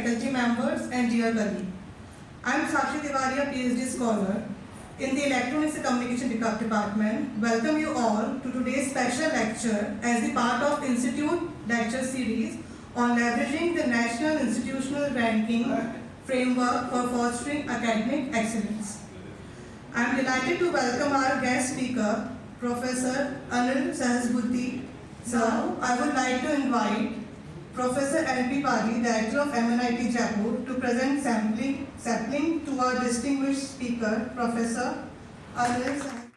faculty members, and dear colleagues. I am Sakshi Tiwari, PhD scholar in the Electronics and Communication Department. Welcome you all to today's special lecture as the part of Institute lecture series on leveraging the National Institutional Ranking Framework for fostering academic excellence. I am delighted to welcome our guest speaker, Professor Anil Sahasbuddhe. Now, I would like to invite Professor N.P. Pali, Director of MNIT Jaipur, to present sampling to our distinguished speaker, Professor Anil Sahasbuddhe.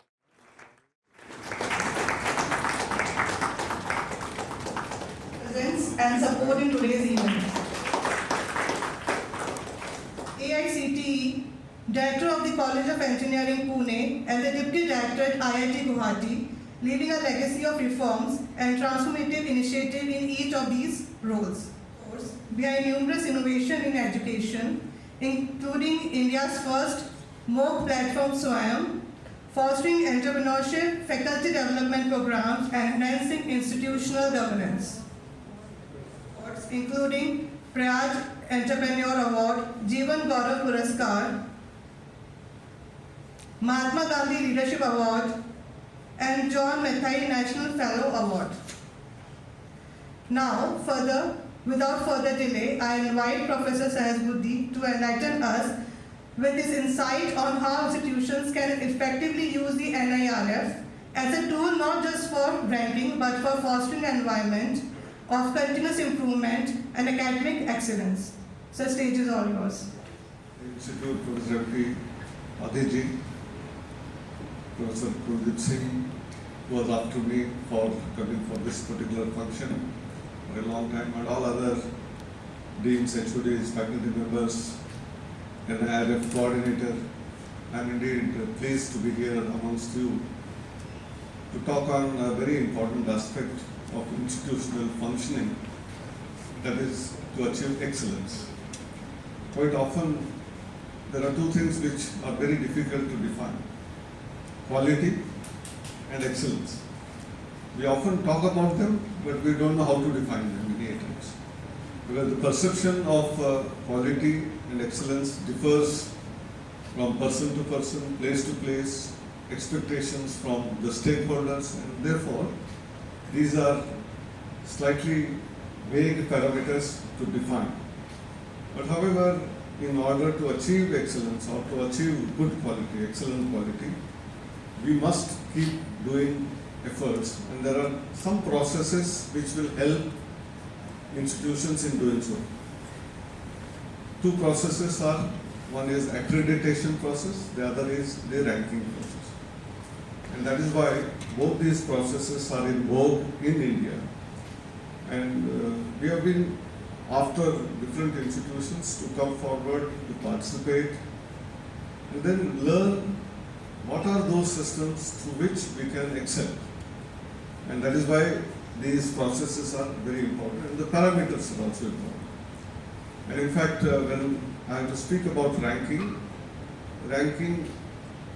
Presents and support in today's event. AICTE, Director of the College of Engineering, Pune, and the Deputy Director at IIT Guwahati, leaving a legacy of reforms and transformative initiative in each of these roles. Of course, behind numerous innovations in education, including India's first MOOC platform SWAYAM, fostering entrepreneurship, faculty development programs, and enhancing institutional governance. Awards including Praj Entrepreneur Award, Jeevan Gaurav Puraskar, Mahatma Gandhi Leadership Award, and John Mathai National Fellow Award. Now, without further delay, I invite Professor Sahasbuddhe to enlighten us with his insight on how institutions can effectively use the NIRF as a tool not just for ranking but for fostering an environment of continuous improvement and academic excellence. So, stage is all yours. Institute Professor M.P. Adhiji, Professor Kuldeep Singh, who was after me for coming for this particular function for a long time, and all other deans, HODs, faculty members, and NIRF coordinator. I am indeed pleased to be here amongst you to talk on a very important aspect of institutional functioning, that is to achieve excellence. Quite often, there are two things which are very difficult to define: quality and excellence. We often talk about them, but we don't know how to define them many times. Because the perception of quality and excellence differs from person to person, place to place, expectations from the stakeholders, and therefore these are slightly vague parameters to define. But however, in order to achieve excellence or to achieve good quality, excellent quality, we must keep doing efforts, and there are some processes which will help institutions in doing so. Two processes are, one is accreditation process, the other is the ranking process. And that is why both these processes are in vogue in India. And we have been after different institutions to come forward, to participate, and then learn what are those systems through which we can excel. And that is why these processes are very important, and the parameters are also important. And in fact, when I have to speak about ranking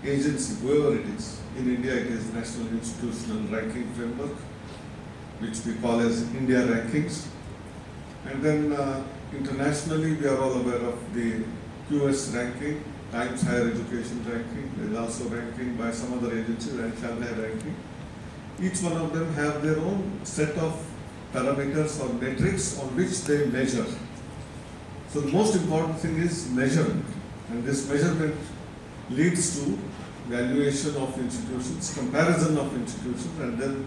agency, whoever it is, in India it is National Institutional Ranking Framework, which we call as India Rankings. And then internationally, we are all aware of the QS ranking, Times Higher Education ranking. There is also ranking by some other agencies, and Shanghai ranking. Each one of them have their own set of parameters or metrics on which they measure. So the most important thing is measurement, and this measurement leads to valuation of institutions, comparison of institutions, and then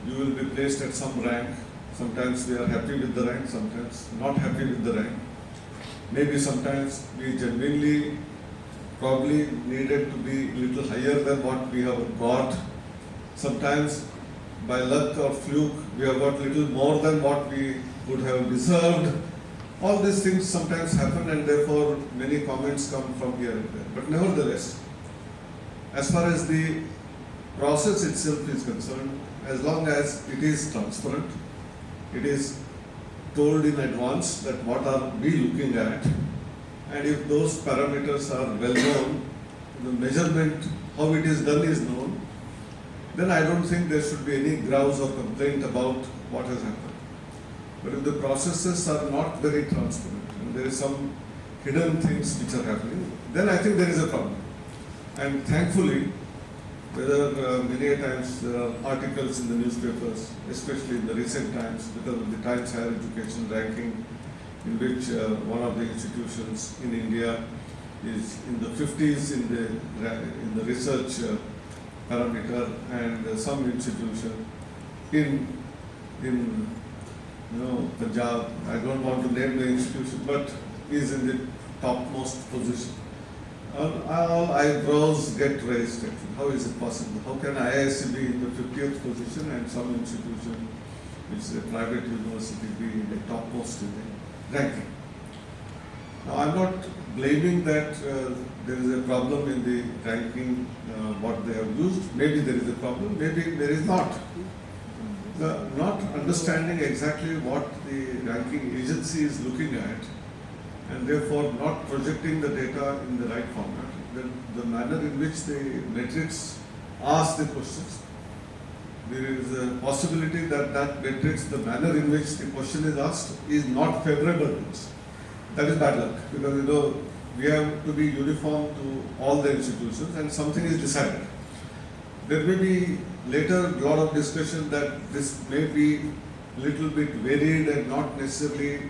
you will be placed at some rank. Sometimes we are happy with the rank, sometimes not happy with the rank. Maybe sometimes we genuinely probably needed to be a little higher than what we have got. Sometimes by luck or fluke we have got little more than what we would have deserved. All these things sometimes happen, and therefore many comments come from here and there. But nevertheless, as far as the process itself is concerned, as long as it is transparent, it is told in advance that what are we looking at, and if those parameters are well known, the measurement, how it is done is known, then I don't think there should be any grouse or complaint about what has happened. But if the processes are not very transparent and there is some hidden things which are happening, then I think there is a problem. And thankfully, whether many a times there are articles in the newspapers, especially in the recent times, because of the Times Higher Education ranking, in which one of the institutions in India is in the 50s in the research parameter, and some institution in Punjab, I don't want to name the institution, but is in the topmost position. All eyebrows get raised. Actually. How is it possible? How can IISc be in the 50th position and some institution, which is a private university, be in the topmost in the ranking? Now, I'm not blaming that there is a problem in the ranking, what they have used. Maybe there is a problem, maybe there is not. The not understanding exactly what the ranking agency is looking at, and therefore not projecting the data in the right format, the manner in which the matrix asks the questions. There is a possibility that matrix, the manner in which the question is asked, is not favorable to us. That is bad luck, because we have to be uniform to all the institutions and something is decided. There may be later a lot of discussion that this may be little bit varied and not necessarily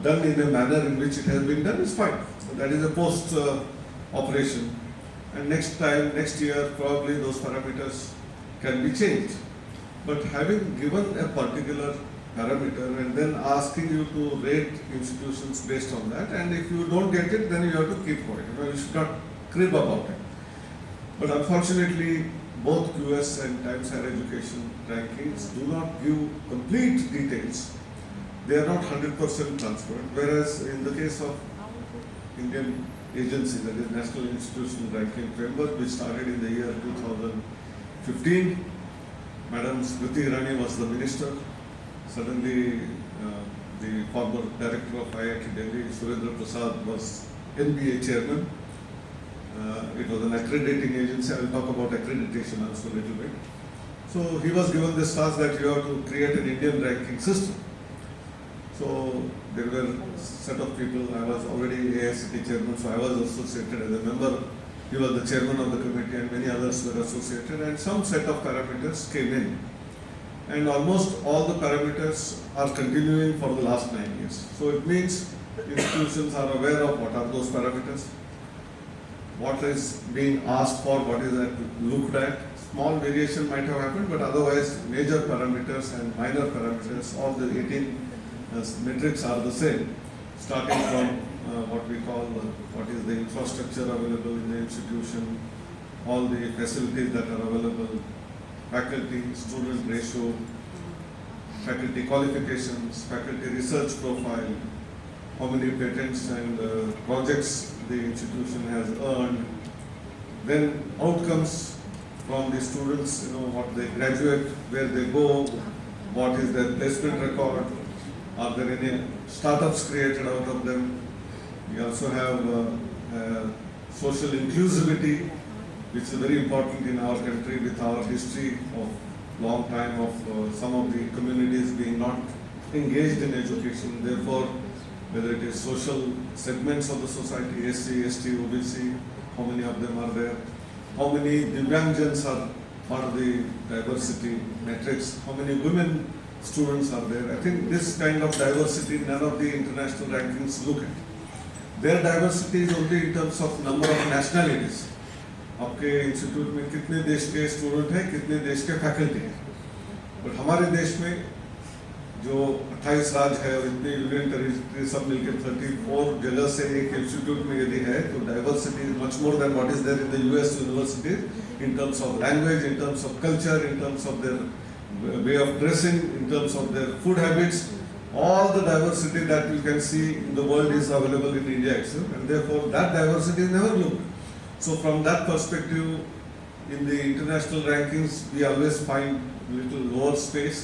done in a manner in which it has been done is fine. So that is a post operation, and next year probably those parameters can be changed. But having given a particular parameter and then asking you to rate institutions based on that, and if you don't get it, then you have to keep quiet. You should not crib about it. But unfortunately, both QS and Times Higher Education rankings do not give complete details. They are not 100% transparent, whereas in the case of Indian agency, that is National Institutional Ranking Framework, which started in the year 2015, Madam Smriti Irani was the minister. Suddenly, the former director of IIT Delhi, Surendra Prasad, was NBA chairman. It was an accrediting agency. I will talk about accreditation also a little bit. So he was given this task that you have to create an Indian ranking system. So there were a set of people. I was already AICT chairman, so I was associated as a member. He was the chairman of the committee, and many others were associated, and some set of parameters came in. And almost all the parameters are continuing for the last 9 years. So it means institutions are aware of what are those parameters, what is being asked for, what is looked at. Small variation might have happened, but otherwise major parameters and minor parameters, all the 18 metrics are the same, starting from what we call what is the infrastructure available in the institution, all the facilities that are available, faculty student ratio, faculty qualifications, faculty research profile, how many patents and projects the institution has earned, then outcomes from the students, what they graduate, where they go, what is their placement record, are there any startups created out of them. We also have social inclusivity, which is very important in our country with our history of long time of some of the communities being not engaged in education. Therefore, whether it is social segments of the society, SC, ST, OBC, how many of them are there, how many Divyangjans are part of the diversity matrix, how many women students are there. I think this kind of diversity none of the international rankings look at. Their diversity is only in terms of number of nationalities. आपके institute में कितने देश के student हैं, कितने देश के faculty हैं, बट हमारे देश में जो 28 राज्य है और इतने यूनियन टेरिटरी सब मिलकर 34 जगह से एक इंस्टीट्यूट में यदि है, तो diversity is much more than what is there in the US universities in terms of language, in terms of culture, in terms of their way of dressing, in terms of their food habits. All the diversity that you can see in the world is available in India itself, and therefore that diversity is never looked. So from that perspective, in the international rankings, we always find little lower space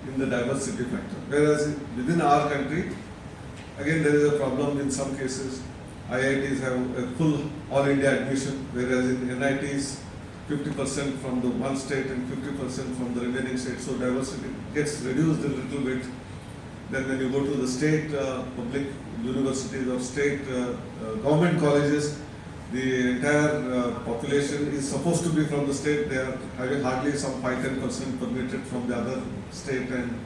in the diversity factor. Whereas within our country, again there is a problem in some cases. IITs have a full all India admission, whereas in NITs, 50% from the one state and 50% from the remaining states. So diversity gets reduced a little bit. Then when you go to the state public universities or state government colleges, the entire population is supposed to be from the state. They are having hardly some 5-10% permitted from the other state and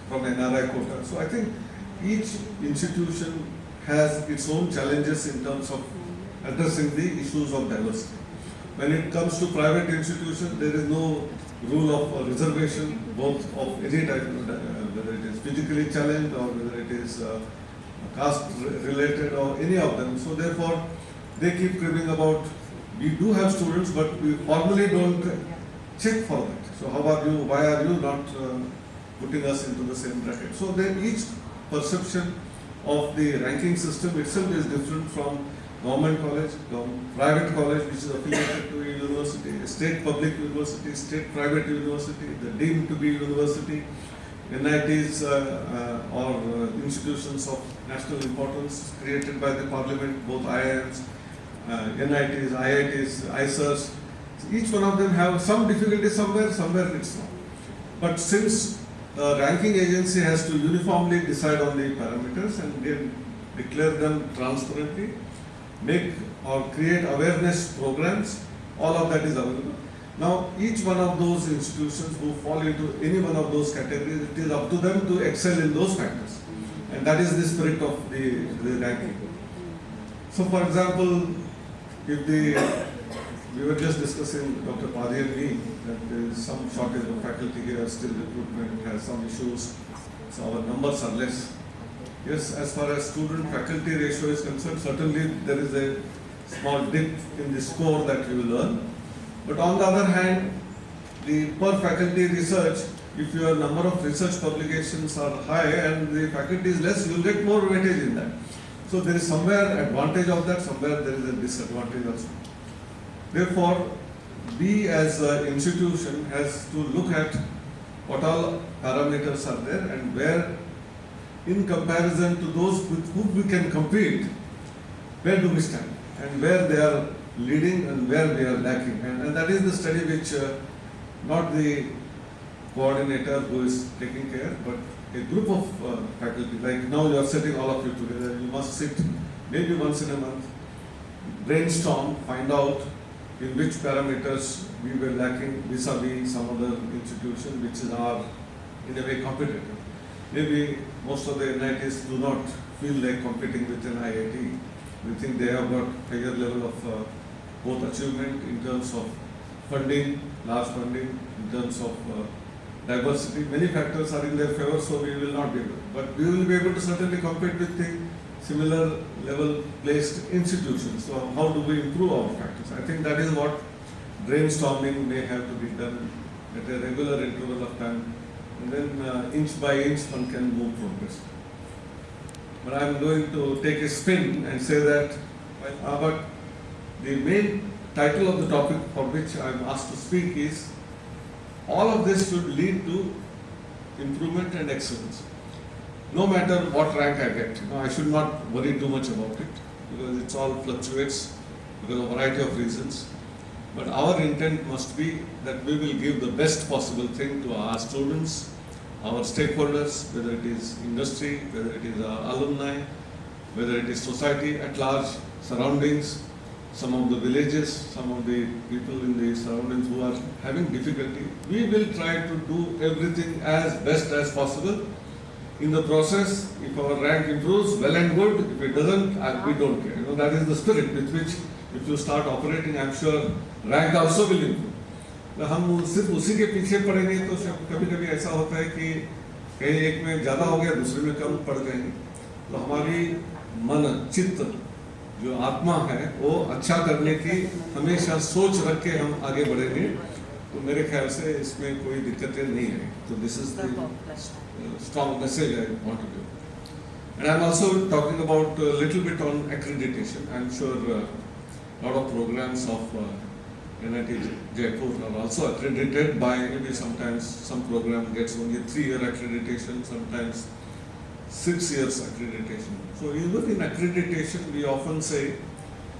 from NRI quota. So I think each institution has its own challenges in terms of addressing the issues of diversity. When it comes to private institutions, there is no rule of reservation, both of any type, whether it is physically challenged or whether it is caste related or any of them. So therefore, they keep cribbing about, we do have students, but we formally don't check for that. So how are you, why are you not putting us into the same bracket? So then each perception of the ranking system itself is different from government college, private college which is affiliated to a university, state public university, state private university, the deemed to be university, NITs or institutions of national importance created by the parliament, both IIMs, NITs, IITs, ISERs. Each one of them have some difficulty somewhere, somewhere it's not. But since the ranking agency has to uniformly decide on the parameters and then declare them transparently, make or create awareness programs, all of that is available. Now, each one of those institutions who fall into any one of those categories, it is up to them to excel in those factors. And that is the spirit of the ranking. So, for example, if we were just discussing, Dr. Padi and me, that there is some shortage of faculty here, still recruitment has some issues, so our numbers are less. Yes, as far as student-faculty ratio is concerned, certainly there is a small dip in the score that you will earn. But on the other hand, the per faculty research, if your number of research publications are high and the faculty is less, you will get more weightage in that. So there is somewhere advantage of that, somewhere there is a disadvantage also. Therefore, we as an institution has to look at what all parameters are there and where, in comparison to those with whom we can compete, where do we stand and where they are leading and where we are lacking. And that is the study which not the coordinator who is taking care, but a group of faculty, like now you are sitting all of you together, you must sit maybe once in a month, brainstorm, find out in which parameters we were lacking vis-a-vis some other institution which is our, in a way, competitor. Maybe most of the NITs do not feel like competing with an IIT. We think they have got higher level of both achievement in terms of funding, large funding, in terms of diversity. Many factors are in their favor, so we will not be able. But we will be able to certainly compete with the similar level placed institutions. So how do we improve our factors? I think that is what brainstorming may have to be done at a regular interval of time. And then inch by inch one can move progress. But I am going to take a spin and say that, but the main title of the topic for which I am asked to speak is, all of this should lead to improvement and excellence. No matter what rank I get, I should not worry too much about it because it's all fluctuates because of a variety of reasons. But our intent must be that we will give the best possible thing to our students, our stakeholders, whether it is industry, whether it is our alumni, whether it is society at large, surroundings, some of the villages, some of the people in the surroundings who are having difficulty. We will try to do everything as best as possible. In the process, if our rank improves, well and good. If it doesn't, we don't care. That is the spirit with which, if you start operating, I am sure rank also will improve. हम सिर्फ उसी के पीछे पड़ेंगे तो कभी कभी ऐसा होता है कि कहीं एक में ज़्यादा हो गया, दूसरे में कम पड़ जाएंगे. तो हमारी मन, चित्त, जो आत्मा है, वो अच्छा करने की हमेशा सोच रख के हम आगे बढ़ेंगे. तो मेरे ख्याल से इसमें कोई दिक्कतें नहीं है. तो this is the strong message I want to give. And I am also talking about a little bit on accreditation. I am sure a lot of programs of NIT Jaipur are also accredited by, maybe sometimes some program gets only 3-year accreditation, sometimes 6 years accreditation. So even in accreditation, we often say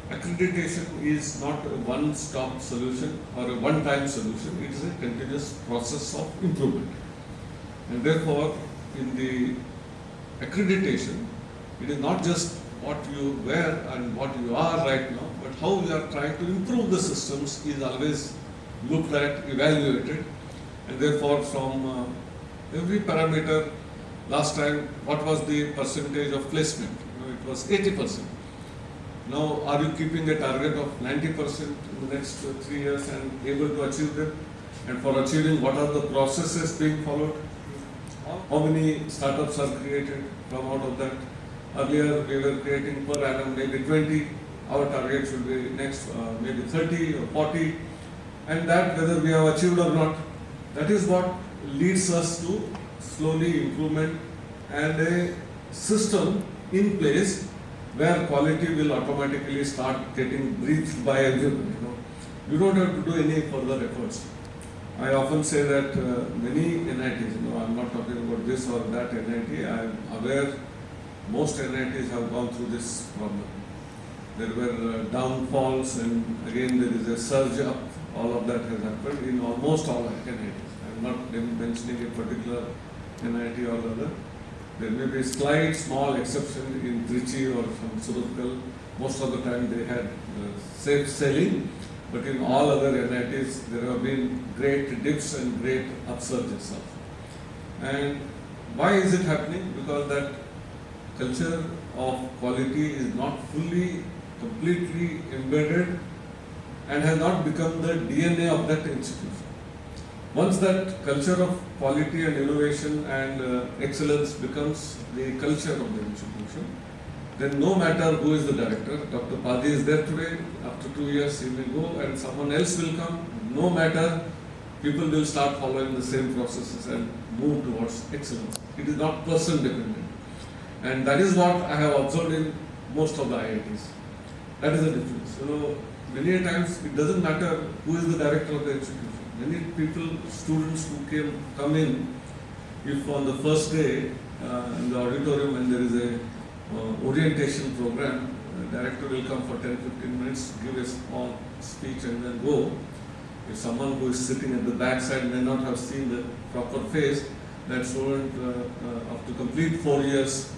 accreditation is not a one-stop solution or a one-time solution. It is a continuous process of improvement. And therefore, in the accreditation, it is not just what you were and what you are right now, but how you are trying to improve the systems is always looked at, evaluated, and therefore from every parameter, last time what was the percentage of placement? It was 80%. Now are you keeping a target of 90% in the next 3 years and able to achieve them? And for achieving, what are the processes being followed? How many startups are created from out of that? Earlier we were creating per annum maybe 20, our target should be next maybe 30 or 40, and that whether we have achieved or not, that is what leads us to slowly improvement and a system in place where quality will automatically start getting breathed by everyone. You don't have to do any further efforts. I often say that many NITs, I'm not talking about this or that NIT, I am aware most NITs have gone through this problem. There were downfalls and again there is a surge up. All of that has happened in almost all NITs. I am not mentioning a particular NIT or other. There may be slight small exception in Trichy or from Surathkal. Most of the time they had safe sailing, but in all other NITs there have been great dips and great upsurges also. And why is it happening? Because that culture of quality is not fully, completely embedded and has not become the DNA of that institution. Once that culture of quality and innovation and excellence becomes the culture of the institution, then no matter who is the director, Dr. Padi is there today, after 2 years he will go and someone else will come, no matter, people will start following the same processes and move towards excellence. It is not person dependent. And that is what I have observed in most of the IITs. That is the difference. Many a times it doesn't matter who is the director of the institution. Many people, students who come in, if on the first day in the auditorium when there is a orientation program, the director will come for 10-15 minutes, give a small speech and then go. If someone who is sitting at the back side may not have seen the proper face, that student after complete 4 years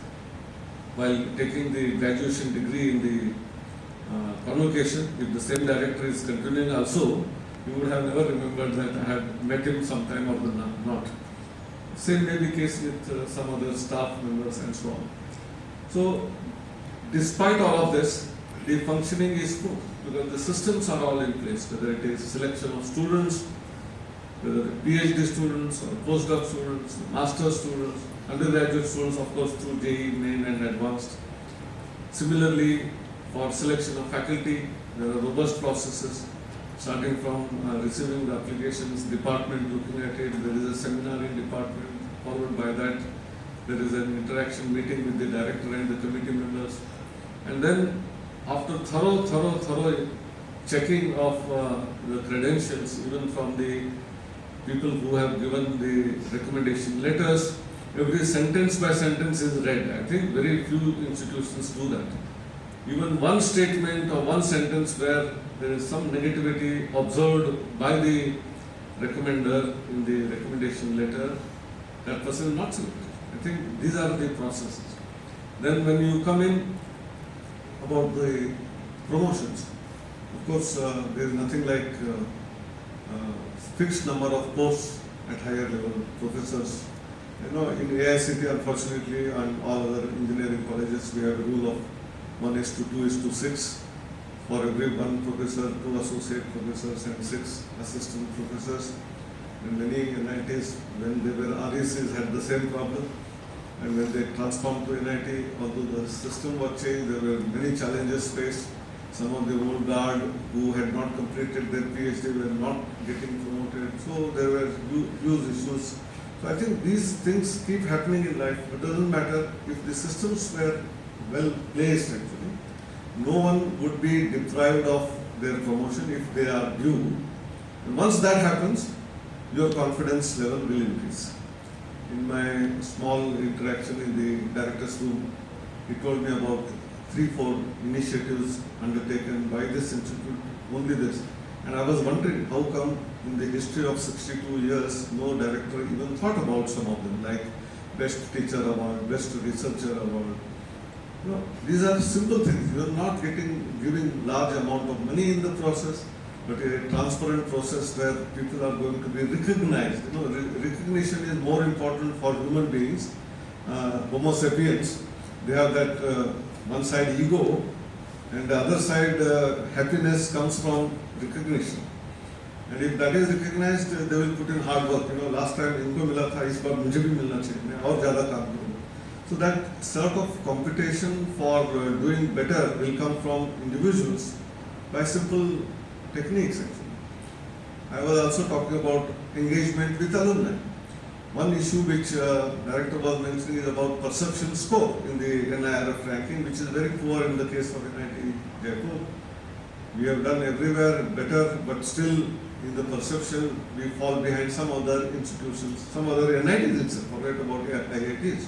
while taking the graduation degree in the convocation, if the same director is continuing also, you would have never remembered that I had met him sometime or not. Same may be case with some other staff members and so on. So, despite all of this, the functioning is smooth because the systems are all in place, whether it is selection of students, whether PhD students or postdoc students, master students, undergraduate students, of course, through JEE, main and advanced. Similarly, for selection of faculty, there are robust processes, starting from receiving the applications, department looking at it, there is a seminar in department, followed by that, there is an interaction meeting with the director and the committee members. And then, after thorough checking of the credentials, even from the people who have given the recommendation letters, every sentence by sentence is read. I think very few institutions do that. Even one statement or one sentence where there is some negativity observed by the recommender in the recommendation letter, that person is not selected. I think these are the processes. Then when you come in about the promotions, of course there is nothing like fixed number of posts at higher level, professors. In AICT, unfortunately, and all other engineering colleges, we have a rule of 1:2:6. For every one professor, 2 associate professors and 6 assistant professors. And many NITs, when they were RECs, had the same problem. And when they transformed to NIT, although the system was changed, there were many challenges faced. Some of the old guard who had not completed their PhD were not getting promoted. So there were huge issues. So I think these things keep happening in life. It doesn't matter if the systems were well placed actually. No one would be deprived of their promotion if they are due. And once that happens, your confidence level will increase. In my small interaction in the director's room, he told me about 3-4 initiatives undertaken by this institute, only this. And I was wondering how come in the history of 62 years, no director even thought about some of them, like best teacher award, best researcher award. You know, these are simple things. You are not giving large amount of money in the process, but a transparent process where people are going to be recognized. You know, recognition is more important for human beings. Homo sapiens, they have that one side ego, and the other side happiness comes from recognition. And if that is recognized, they will put in hard work. You know, last time इनको मिला था, इस बार मुझे भी मिलना चाहिए, मैं और ज़्यादा काम करूँगा. So that sort of competition for doing better will come from individuals by simple techniques actually. I was also talking about engagement with alumni. One issue which director was mentioning is about perception score in the NIRF ranking, which is very poor in the case of NIT Jaipur. We have done everywhere better, but still in the perception we fall behind some other institutions, some other NITs itself, forget about IITs.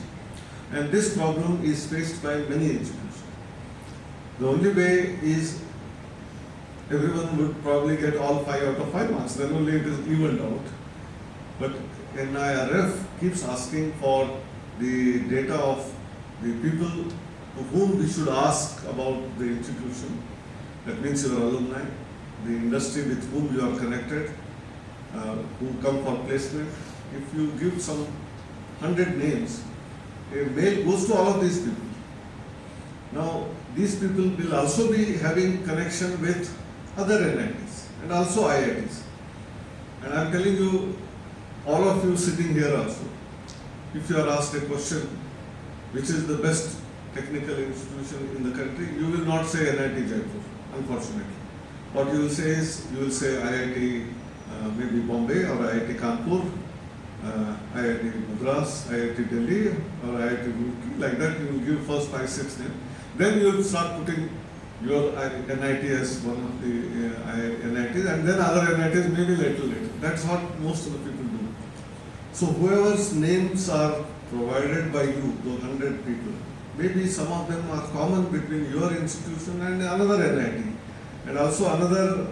And this problem is faced by many institutions. The only way is everyone would probably get all 5 out of 5 marks, then only it is evened out. But NIRF keeps asking for the data of the people of whom we should ask about the institution. That means your alumni, the industry with whom you are connected, who come for placement. If you give some 100 names, a mail goes to all of these people. Now, these people will also be having connection with other NITs and also IITs. And I am telling you, all of you sitting here also, if you are asked a question, which is the best technical institution in the country, you will not say NIT Jaipur, unfortunately. What you will say is, you will say IIT maybe Bombay or IIT Kanpur, IIT Madras, IIT Delhi or IIT Roorkee, like that you will give first 5, 6 names. Then you will start putting your NIT as one of the NITs, and then other NITs maybe later. That's what most of the people do. So whoever's names are provided by you, those 100 people, maybe some of them are common between your institution and another NIT, and also another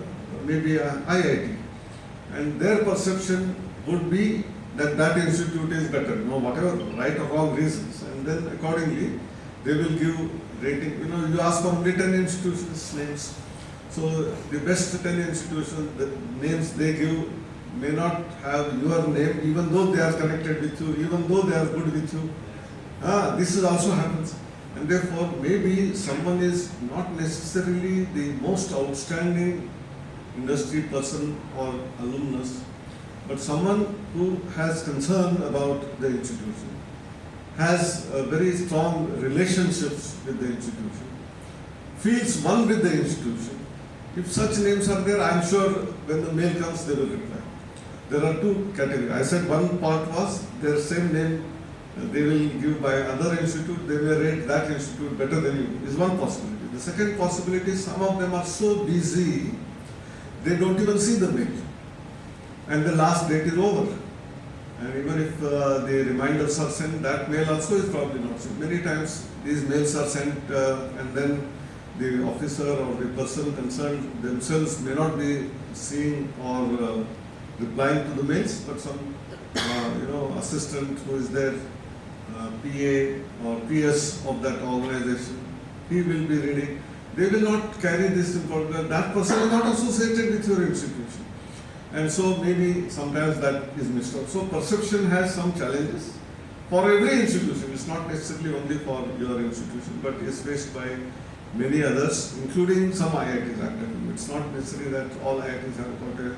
maybe IIT, and their perception would be that that institute is better, you know, whatever right or wrong reasons, and then accordingly they will give rating. You know, you ask for only 10 institutions names, so the best 10 institutions, the names they give may not have your name, even though they are connected with you, even though they are good with you. This is also happens, and therefore maybe someone is not necessarily the most outstanding industry person or alumnus, but someone who has concern about the institution, has very strong relationships with the institution, feels one with the institution. If such names are there, I am sure when the mail comes they will reply. There are two categories. I said one part was their same name they will give by other institute, they may rate that institute better than you, is one possibility. The second possibility is some of them are so busy, they don't even see the mail. And the last date is over. And even if the reminders are sent, that mail also is probably not sent. Many times these mails are sent and then the officer or the person concerned themselves may not be seeing or replying to the mails, but some assistant who is there, PA or PS of that organization, he will be reading. They will not carry this important. That person is not associated with your institution. And so maybe sometimes that is missed out. So perception has some challenges for every institution. It's not necessarily only for your institution, but is faced by many others, including some IITs. It's not necessary that all IITs have got a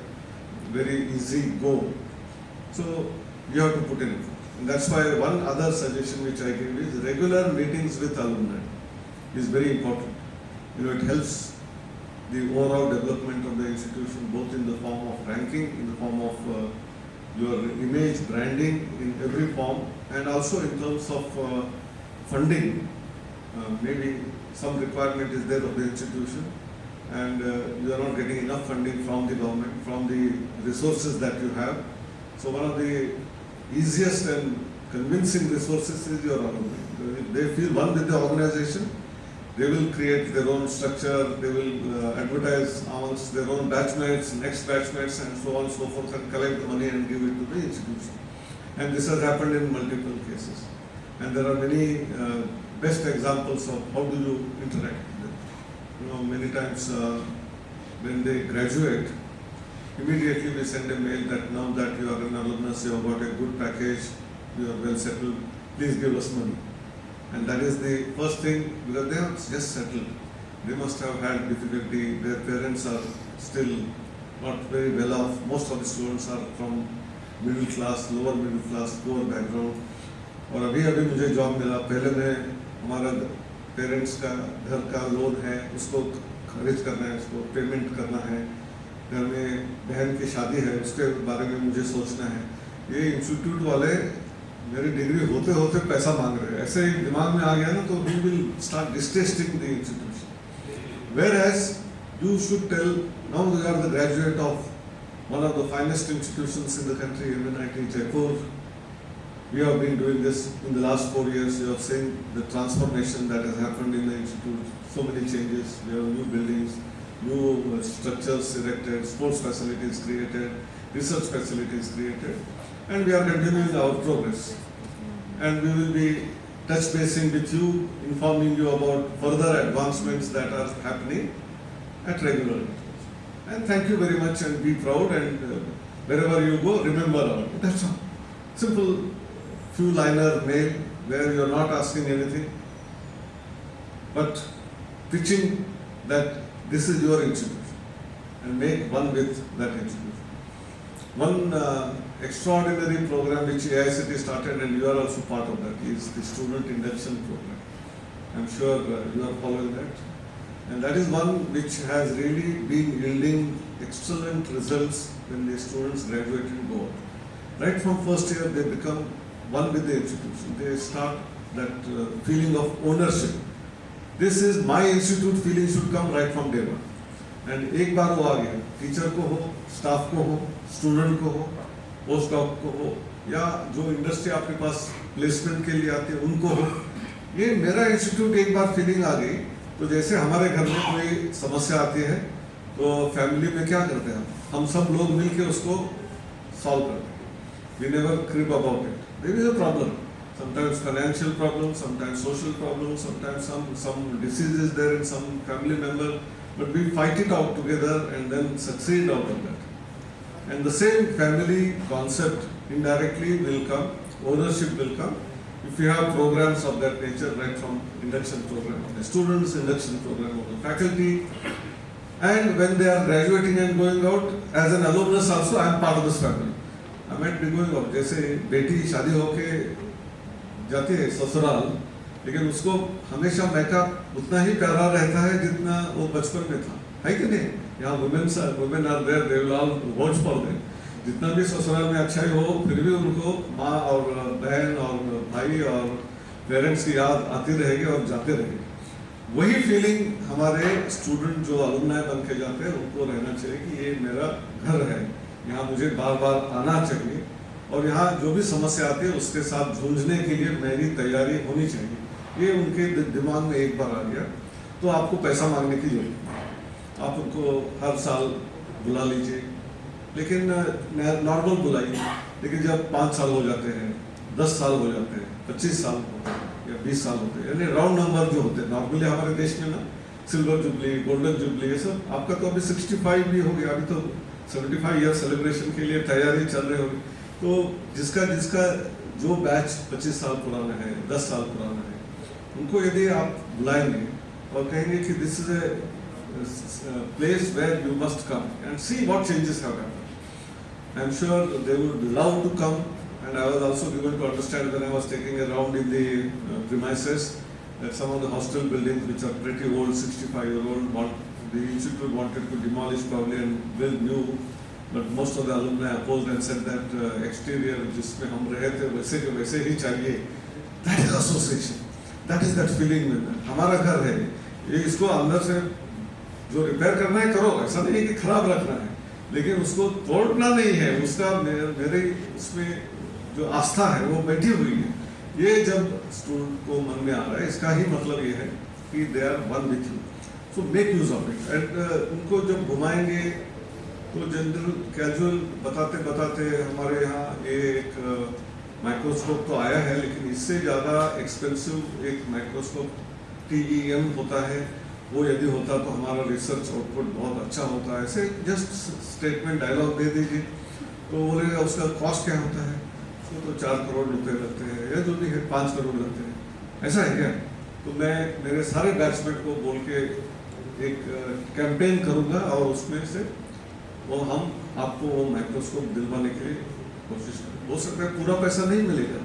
very easy go. So you have to put in effort. And that's why one other suggestion which I give is regular meetings with alumni is very important. You know, it helps the overall development of the institution, both in the form of ranking, in the form of your image, branding in every form, and also in terms of funding. Maybe some requirement is there of the institution, and you are not getting enough funding from the government, from the resources that you have. So one of the easiest and convincing resources is your alumni. If they feel one with the organization, they will create their own structure, they will advertise amongst their own batchmates, next batchmates, and so on and so forth, and collect the money and give it to the institution. And this has happened in multiple cases. And there are many best examples of how do you interact with them. You know, many times when they graduate, immediately we send a mail that now that you are an alumnus, you have got a good package, you are well settled, please give us money. And that is the first thing, because they have just settled. They must have had difficulty, their parents are still not very well off. Most of the students are from middle class, lower middle class, poor background. और अभी अभी मुझे job मिला, पहले मैं हमारा parents का घर का लोन है, उसको खर्च करना है, उसको पेमेंट करना है, घर में बहन की शादी है, उसके बारे में मुझे सोचना है. ये इंस्टीट्यूट वाले मेरी डिग्री होते होते पैसा मांग रहे हैं, ऐसे दिमाग में आ गया ना, तो we will start detesting the institution. Whereas you should tell, now you are the graduate of one of the finest institutions in the country, MNIT Jaipur. We have been doing this in the last 4 years. You have seen the transformation that has happened in the institute. So many changes. We have new buildings, new structures erected, sports facilities created, research facilities created, and we are continuing our progress. And we will be touch basing with you, informing you about further advancements that are happening at regular intervals. And thank you very much, and be proud, and wherever you go, remember all. That's all. Simple few-liner mail where you are not asking anything, but pitching that this is your institution and make one with that institution. One extraordinary program which AICT started, and you are also part of that, is the student induction program. I'm sure you are following that. And that is one which has really been yielding excellent results when the students graduate and go out. Right from first year, they become one with the institution. They start that feeling of ownership. This is my institute feeling should come right from day one. And एक बार वो आ गया, teacher को हो, staff को हो, student को हो, post doc को हो, या जो इंडस्ट्री आपके पास प्लेसमेंट के लिए आती है उनको हो, ये मेरा इंस्टीट्यूट एक बार फीलिंग आ गई. तो जैसे हमारे घर में कोई समस्या आती है तो फैमिली में क्या करते हैं, हम सब लोग मिलके उसको सॉल्व करते हैं. We never crib about it. There is a problem. Sometimes financial problem, sometimes social problem, sometimes some disease is there in some family member, but we fight it out together and then succeed out of that. And the same family concept indirectly will come, ownership will come, if you have programs of that nature, right from induction program of the students, induction program of the faculty, and when they are graduating and going out, as an alumnus also, I am part of this family. I might be going out. जैसे बेटी शादी होके जाती है ससुराल, लेकिन उसको हमेशा मैका उतना ही प्यारा रहता है जितना वो बचपन में था, है कि नहीं? यहाँ women are there, they will all watch for them. जितना भी ससुराल में अच्छाई हो, फिर भी उनको माँ और बहन और भाई और पेरेंट्स की याद आती रहेगी और जाते रहेगी. वही फीलिंग हमारे स्टूडेंट जो अलुमनाई बन के जाते हैं उनको रहना चाहिए कि ये मेरा घर है, यहाँ मुझे बार बार आना चाहिए, और यहाँ जो भी समस्या आती है उसके साथ जूझने के लिए मेरी तैयारी होनी चाहिए. ये उनके दिमाग में एक बार आ गया तो आपको पैसा मांगने की जरूरत नहीं. आप उनको हर साल बुला लीजिए, लेकिन नॉर्मल बुलाइए. लेकिन जब 5 साल हो जाते हैं, 10 साल हो जाते हैं, 25 साल होते हैं या 20 साल होते हैं, यानी राउंड नंबर जो होते हैं नॉर्मली हमारे देश में ना, सिल्वर जुबली, गोल्डन जुबली, ये सब. आपका तो अभी 65 भी हो गया, अभी तो 75 ईयर सेलिब्रेशन के लिए तैयारी चल रही होगी. तो जिसका जो बैच 25 साल पुराना है, 10 साल पुराना है, उनको यदि आप बुलाएंगे और कहेंगे कि this is a place where you must come and see what changes have happened, I am sure they would love to come. And I was also given to understand when I was taking a round in the premises that some of the hostel buildings which are pretty old, 65-year-old, the institute wanted to demolish probably and build new, but most of the alumni opposed and said that exterior जिसमें हम रहे थे वैसे के वैसे ही चाहिए. That is association, that is that feeling में हमारा घर है ये, इसको अंदर से जो रिपेयर करना है करो, ऐसा नहीं है कि खराब रखना है, लेकिन उसको तोड़ना नहीं है. उसका मेरे उसमें जो आस्था है वो बैठी हुई है. ये जब स्टूडेंट को मन में आ रहा है, इसका ही मतलब ये है कि they are one with you. So make use of it. And उनको जब घुमाएंगे तो जनरल कैजुअल बताते बताते हमारे यहाँ ये एक माइक्रोस्कोप तो आया है, लेकिन इससे ज़्यादा एक्सपेंसिव एक माइक्रोस्कोप TEM होता है, वो यदि होता तो हमारा रिसर्च आउटपुट बहुत अच्छा होता है। ऐसे जस्ट स्टेटमेंट डायलॉग दे दीजिए तो बोलेगा उसका कॉस्ट क्या होता है, उसमें तो 4 करोड़ रुपए लगते हैं या जो भी है 5 करोड़ लगते हैं, ऐसा है क्या? तो मैं मेरे सारे बैचमेट को बोल के एक कैंपेन करूँगा और उसमें से वो हम आपको वो माइक्रोस्कोप दिलवाने के लिए कोशिश करें। हो सकता है पूरा पैसा नहीं मिलेगा,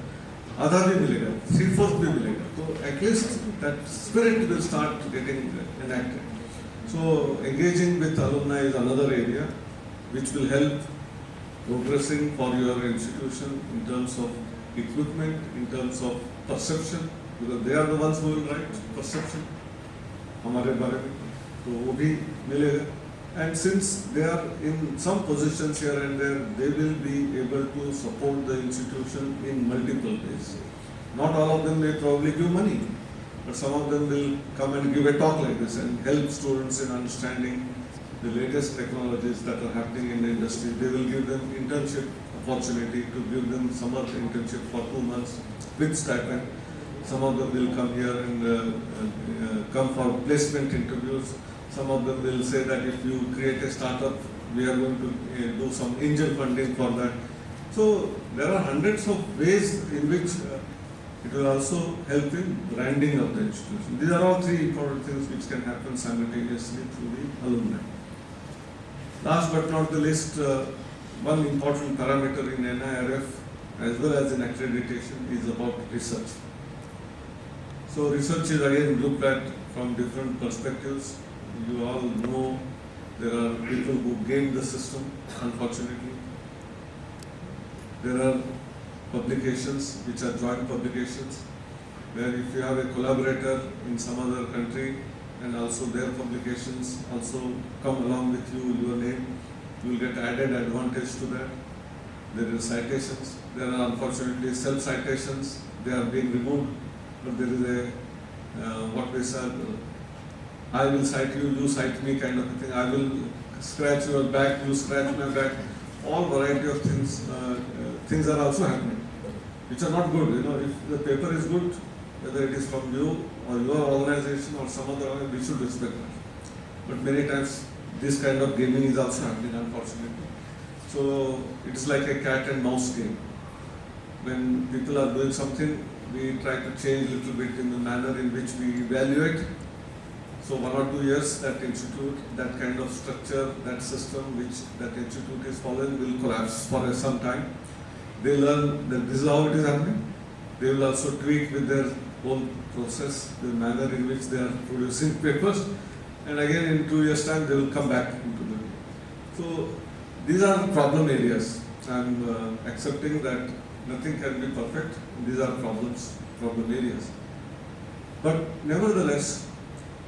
आधा भी मिलेगा, 3/4 भी मिलेगा, तो at least that spirit will start getting enacted. So engaging with alumni is another area which will help progressing for your institution in terms of equipment, in terms of perception, because they are the ones who will write perception हमारे बारे में, तो वो भी मिलेगा। And since they are in some positions here and there, they will be able to support the institution in multiple ways. Not all of them may probably give money, but some of them will come and give a talk like this and help students in understanding the latest technologies that are happening in the industry. They will give them internship opportunity, to give them summer internship for 2 months with stipend. Some of them will come here and come for placement interviews. Some of them will say that if you create a startup, we are going to do some angel funding for that. So there are hundreds of ways in which it will also help in branding of the institution. These are all 3 important things which can happen simultaneously through the alumni. Last but not the least, one important parameter in NIRF as well as in accreditation is about research. So research is again looked at from different perspectives. You all know there are people who game the system, unfortunately. There are publications which are joint publications, where if you have a collaborator in some other country and also their publications also come along with you, your name, you will get added advantage to that. There are citations. There are unfortunately self-citations. They are being removed, but there is a what we say, I will cite you, you cite me kind of a thing. I will scratch your back, you scratch my back. All variety of things. Things are also happening, which are not good. You know, if the paper is good, whether it is from you or your organization or some other organization, we should respect that. But many times this kind of gaming is also happening, unfortunately. So it is like a cat and mouse game. When people are doing something, we try to change a little bit in the manner in which we evaluate. So 1 or 2 years, that institute, that kind of structure, that system which that institute is following will collapse for some time. They learn that this is how it is happening. They will also tweak with their own process, the manner in which they are producing papers, and again in 2 years' time they will come back into the. So these are problem areas. I am accepting that nothing can be perfect. These are problem areas. But nevertheless,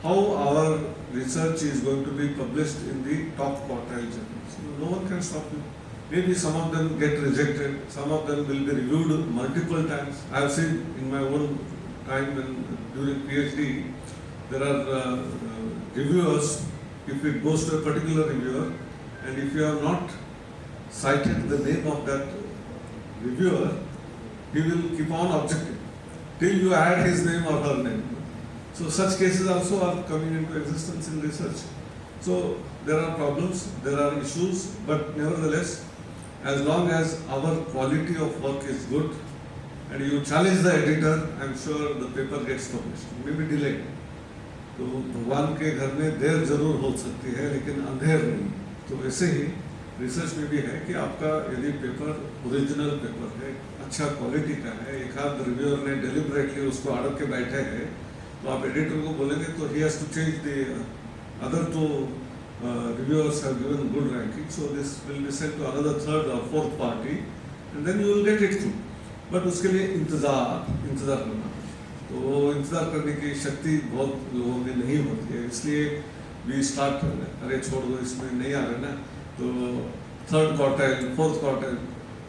how our research is going to be published in the top quartile journals. No one can stop you. Maybe some of them get rejected, some of them will be reviewed multiple times. I have seen in my own time when during PhD, there are reviewers, if it goes to a particular reviewer, and if you have not cited the name of that reviewer, he will keep on objecting till you add his name or her name. So such cases also are coming into existence in research. So there are problems, there are issues, but nevertheless, as long as our quality of work is good and you challenge the editor, I am sure the paper gets published. Maybe delayed. तो भगवान के घर में देर जरूर हो सकती है, लेकिन अंधेर नहीं। तो वैसे ही रिसर्च में भी है कि आपका यदि पेपर ओरिजिनल पेपर है, अच्छा क्वालिटी का है, एक आध रिव्यूअर ने डेलिबरेटली उसको अड़क के बैठे हैं, तो आप एडिटर को बोलेंगे तो he has to change the other 2 reviewers have given good ranking, so this will be sent to another 3rd or 4th party, and then you will get it through. But उसके लिए इंतजार करना, तो इंतजार करने की शक्ति बहुत लोगों में नहीं होती है, इसलिए we start करना, अरे छोड़ दो इसमें नहीं आ रहा ना, तो 3rd quartile, 4th quartile.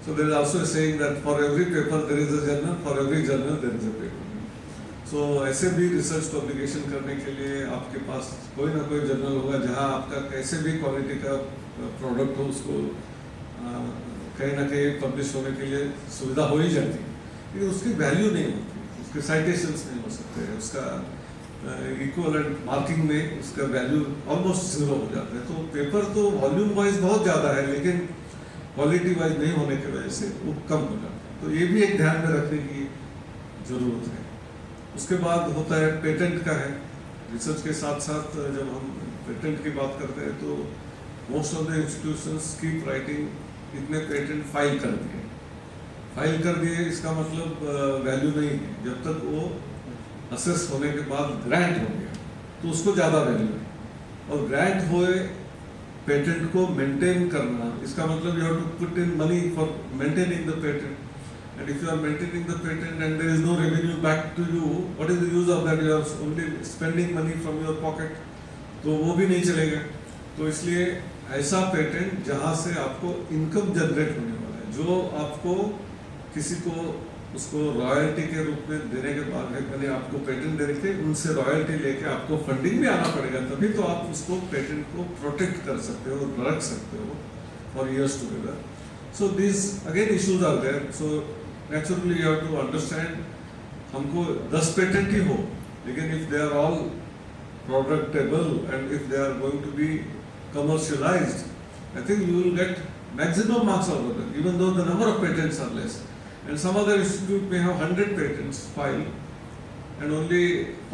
So there is also a saying that for every paper there is a journal, for every journal there is a paper. So ऐसे भी रिसर्च पब्लिकेशन करने के लिए आपके पास कोई ना कोई जर्नल होगा जहां आपका कैसे भी क्वालिटी का प्रोडक्ट हो उसको कहीं ना कहीं पब्लिश होने के लिए सुविधा हो ही जाती है, लेकिन उसकी वैल्यू नहीं होती, उसके साइटेशंस नहीं हो सकते, उसका इक्वलेंट मार्किंग में उसका वैल्यू ऑलमोस्ट जीरो हो जाता है। तो पेपर तो वॉल्यूम वाइज बहुत ज़्यादा है, लेकिन क्वालिटी वाइज नहीं होने की वजह से वो कम हो जाता है। तो ये भी एक ध्यान में रखने की ज़रूरत है। उसके बाद होता है पेटेंट का है। रिसर्च के साथ साथ जब हम पेटेंट की बात करते हैं तो most of the institutions keep writing इतने पेटेंट फाइल कर दिए, इसका मतलब वैल्यू नहीं है। जब तक वो असेस होने के बाद ग्रांट हो गया तो उसको ज़्यादा वैल्यू है, और ग्रांट हुए पेटेंट को मेंटेन करना, इसका मतलब you have to put in money for maintaining the patent, and if you are maintaining the patent and there is no revenue back to you, what is the use of that? You are only spending money from your pocket, तो वो भी नहीं चलेगा। तो इसलिए ऐसा patent जहाँ से आपको इनकम जनरेट होने वाला है, जो आपको किसी को उसको रॉयल्टी के रूप में देने के बाद मैंने आपको पेटेंट दे रखे, उनसे रॉयल्टी लेके आपको फंडिंग भी आना पड़ेगा, तभी तो आप उसको पेटेंट को प्रोटेक्ट कर सकते हो, रख सकते हो for years together. So this again issues are there. So naturally you have to understand, हमको 10 पेटेंट ही हो, लेकिन if they are all productable and if they are going to be commercialized, I think you will get maximum marks out of it, even though the number of patents are less. And some other institute may have 100 patents filed and only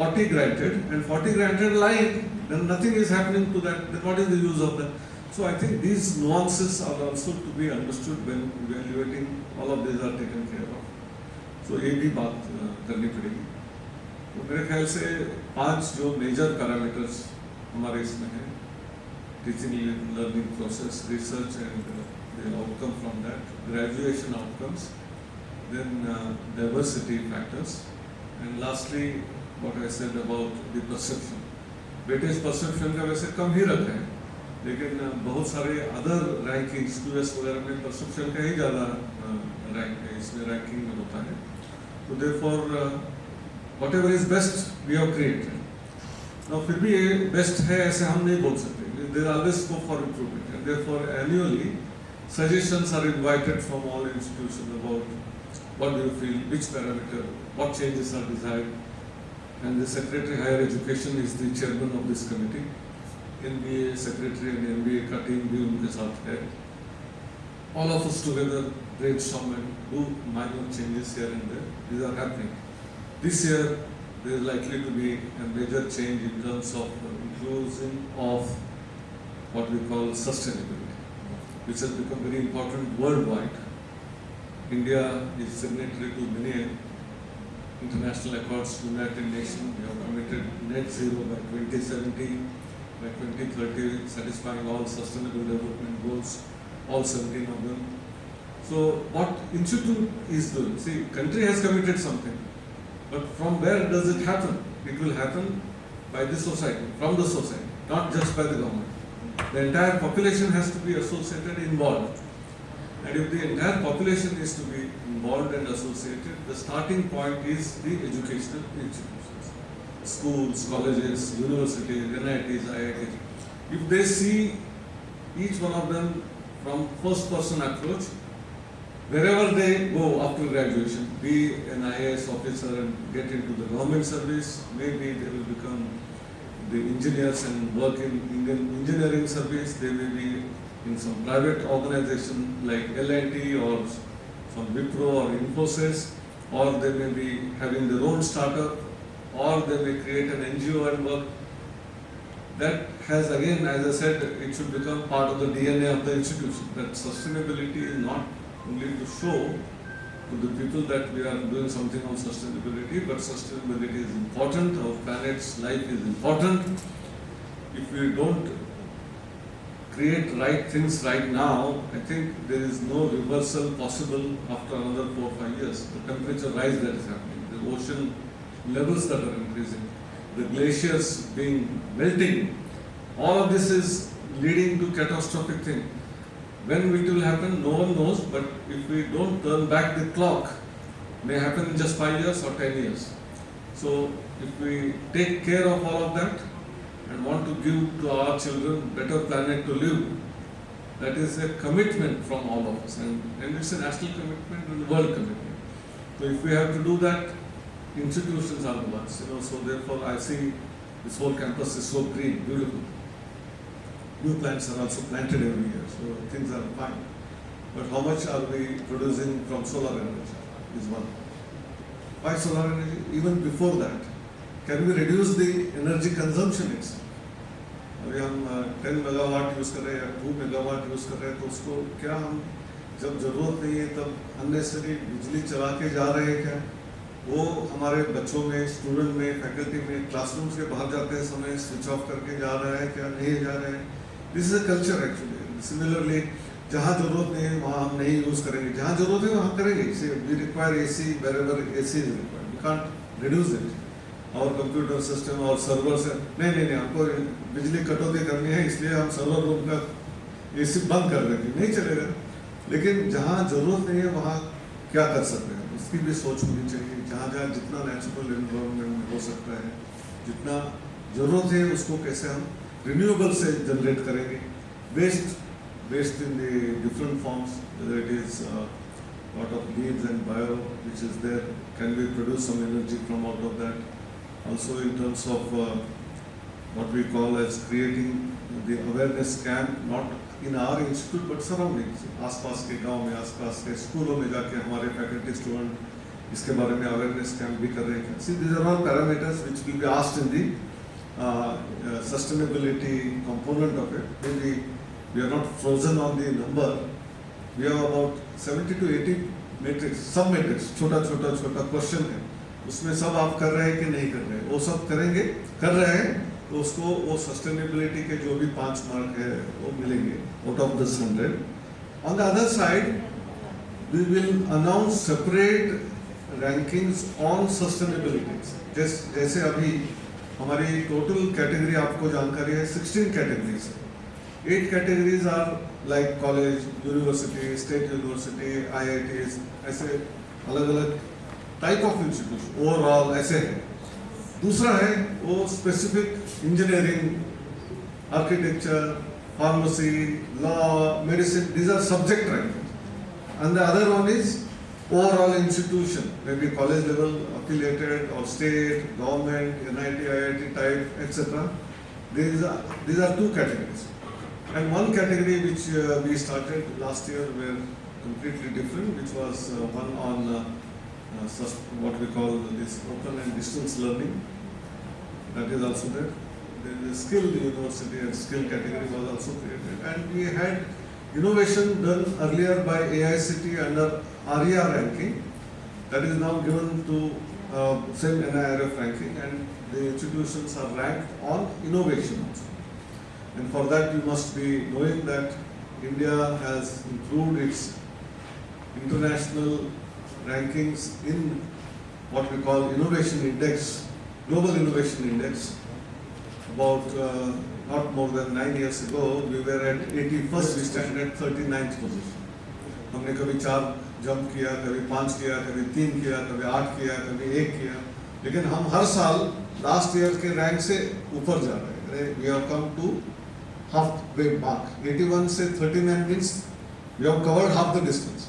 40 granted, and 40 granted lying, then nothing is happening to that. Then what is the use of that? So I think these nuances are also to be understood when evaluating. All of these are taken care of. So ये भी बात करनी पड़ेगी। तो मेरे ख्याल से 5 जो मेजर पैरामीटर्स हमारे इसमें हैं, teaching and learning process, research and the outcome from that, graduation outcomes, then diversity factors, and lastly what I said about the perception. Weightage perception का वैसे कम ही रखा है, लेकिन बहुत सारे अदर रैंकिंग्स QS वगैरह में perception का ही ज़्यादा रैंक है, इसमें रैंकिंग में होता है। तो therefore whatever is best we have created. Now फिर भी ये बेस्ट है ऐसे हम नहीं बोल सकते, there is always scope for improvement, and therefore annually suggestions are invited from all institutions about what do you feel, which parameter, what changes are desired, and the Secretary Higher Education is the chairman of this committee. NBA secretary and MBA का team भी उनके साथ है। All of us together brainstorm and do minor changes here and there. These are happening. This year there is likely to be a major change in terms of inclusion of what we call sustainability, which has become very important worldwide. India is signatory to many international accords to United Nations. We have committed net zero by 2070, by 2030, satisfying all sustainable development goals, all 17 of them. So what institute is doing? See, country has committed something, but from where does it happen? It will happen by the society, from the society, not just by the government. The entire population has to be associated, involved. And if the entire population is to be involved and associated, the starting point is the educational institutions. Schools, colleges, universities, NITs, IITs. If they see each one of them from first person approach, wherever they go after graduation, be an IAS officer and get into the government service, maybe they will become the engineers and work in Indian engineering service, they may be in some private organization like L&T or some Wipro or Infosys, or they may be having their own startup, or they may create an NGO and work. That has, again, as I said, it should become part of the DNA of the institution, that sustainability is not only to show to the people that we are doing something on sustainability, but sustainability is important, our planet's life is important. If we don't create right things right now, I think there is no reversal possible after another 4 or 5 years. The temperature rise that is happening, the ocean levels that are increasing, the glaciers being melting, all of this is leading to catastrophic thing. When it will happen, no one knows, but if we don't turn back the clock, may happen in just 5 years or 10 years. So if we take care of all of that and want to give to our children better planet to live, that is a commitment from all of us, and it's a national commitment and a world commitment. So if we have to do that, institutions are the ones, so therefore I see this whole campus is so green, beautiful. New plants are also planted every year, so things are fine. But how much are we producing from solar energy is one. Why solar energy? Even before that, can we reduce the energy consumption itself? अभी हम 10 megawatt use कर रहे हैं या 2 megawatt use कर रहे हैं, तो उसको क्या हम जब ज़रूरत नहीं है तब अननेसेसरी बिजली चला के जा रहे हैं क्या? वो हमारे बच्चों में, स्टूडेंट में, फैकल्टी में, क्लासरूम से बाहर जाते समय स्विच ऑफ करके जा रहा है क्या? नहीं जा रहे हैं. This is a culture actually. Similarly जहाँ जरूरत नहीं है वहाँ हम नहीं यूज़ करेंगे, जहाँ जरूरत है वहाँ करेंगे. We require AC wherever AC is required. We can't reduce it. और कंप्यूटर सिस्टम और सर्वर से नहीं हमको बिजली कटौती करनी है इसलिए हम सर्वर रूम का AC बंद कर देंगे, नहीं चलेगा. लेकिन जहाँ जरूरत नहीं है वहाँ क्या कर सकते हैं, उसकी भी सोच होनी चाहिए. जहाँ जहाँ जितना नेचुरल एनवायरनमेंट हो सकता है, जितना जरूरत है उसको कैसे हम रिन्यूएबल से जनरेट करेंगे. Waste in the different forms, whether it is lot of leaves and bio which is there, can we produce some energy from out of that? Also in terms of what we call as creating the awareness camp, not in our institute but surroundings, आसपास के गांव में, आसपास के स्कूलों में जाके हमारे फैकल्टी स्टूडेंट इसके बारे में अवेयरनेस कैंप भी कर रहे हैं. See, these are all parameters which will be asked in the sustainability component of it. Maybe we are not frozen on the number. We have about 70 to 80 metrics, सब metrics, छोटा question है, उसमें सब आप कर रहे हैं कि नहीं कर रहे हैं. वो सब करेंगे, कर रहे हैं तो उसको वो सस्टेनेबिलिटी के जो भी 5 मार्क है वो मिलेंगे out of this 100. On the other side we will announce separate rankings on sustainability. जैसे अभी हमारी टोटल कैटेगरी आपको जानकारी है 16 कैटेगरीज है. 8 categories are like college, university, state university, IITs, ऐसे अलग अलग टाइप ऑफ इंस्टीट्यूशन ओवरऑल ऐसे है. दूसरा है वो specific engineering, architecture, pharmacy, law, medicine, these are subject ranking. And the other one is overall institution, may be college level, affiliated or state, government, NIT, IIT type, etc. These are 2 categories. And one category which we started last year were completely different, which was one on what we call this open and distance learning. That is also there. The skill university and skill category was also created. And we had innovation done earlier by AICT under ARIA ranking. That is now given to same NIRF ranking, and the institutions are ranked on innovation also. And for that you must be knowing that India has improved its international rankings in what we call innovation index, global innovation index. About not more than 9 years ago we were at 81st, we stand at 39th position. हमने कभी 4 jump किया, कभी 5 किया, कभी 3 किया, कभी 8 किया, कभी 1 किया, लेकिन हम हर साल लास्ट ईयर के रैंक से ऊपर जा रहे हैं. We have come to halfway mark. 81 से 39 means we have covered half the distance,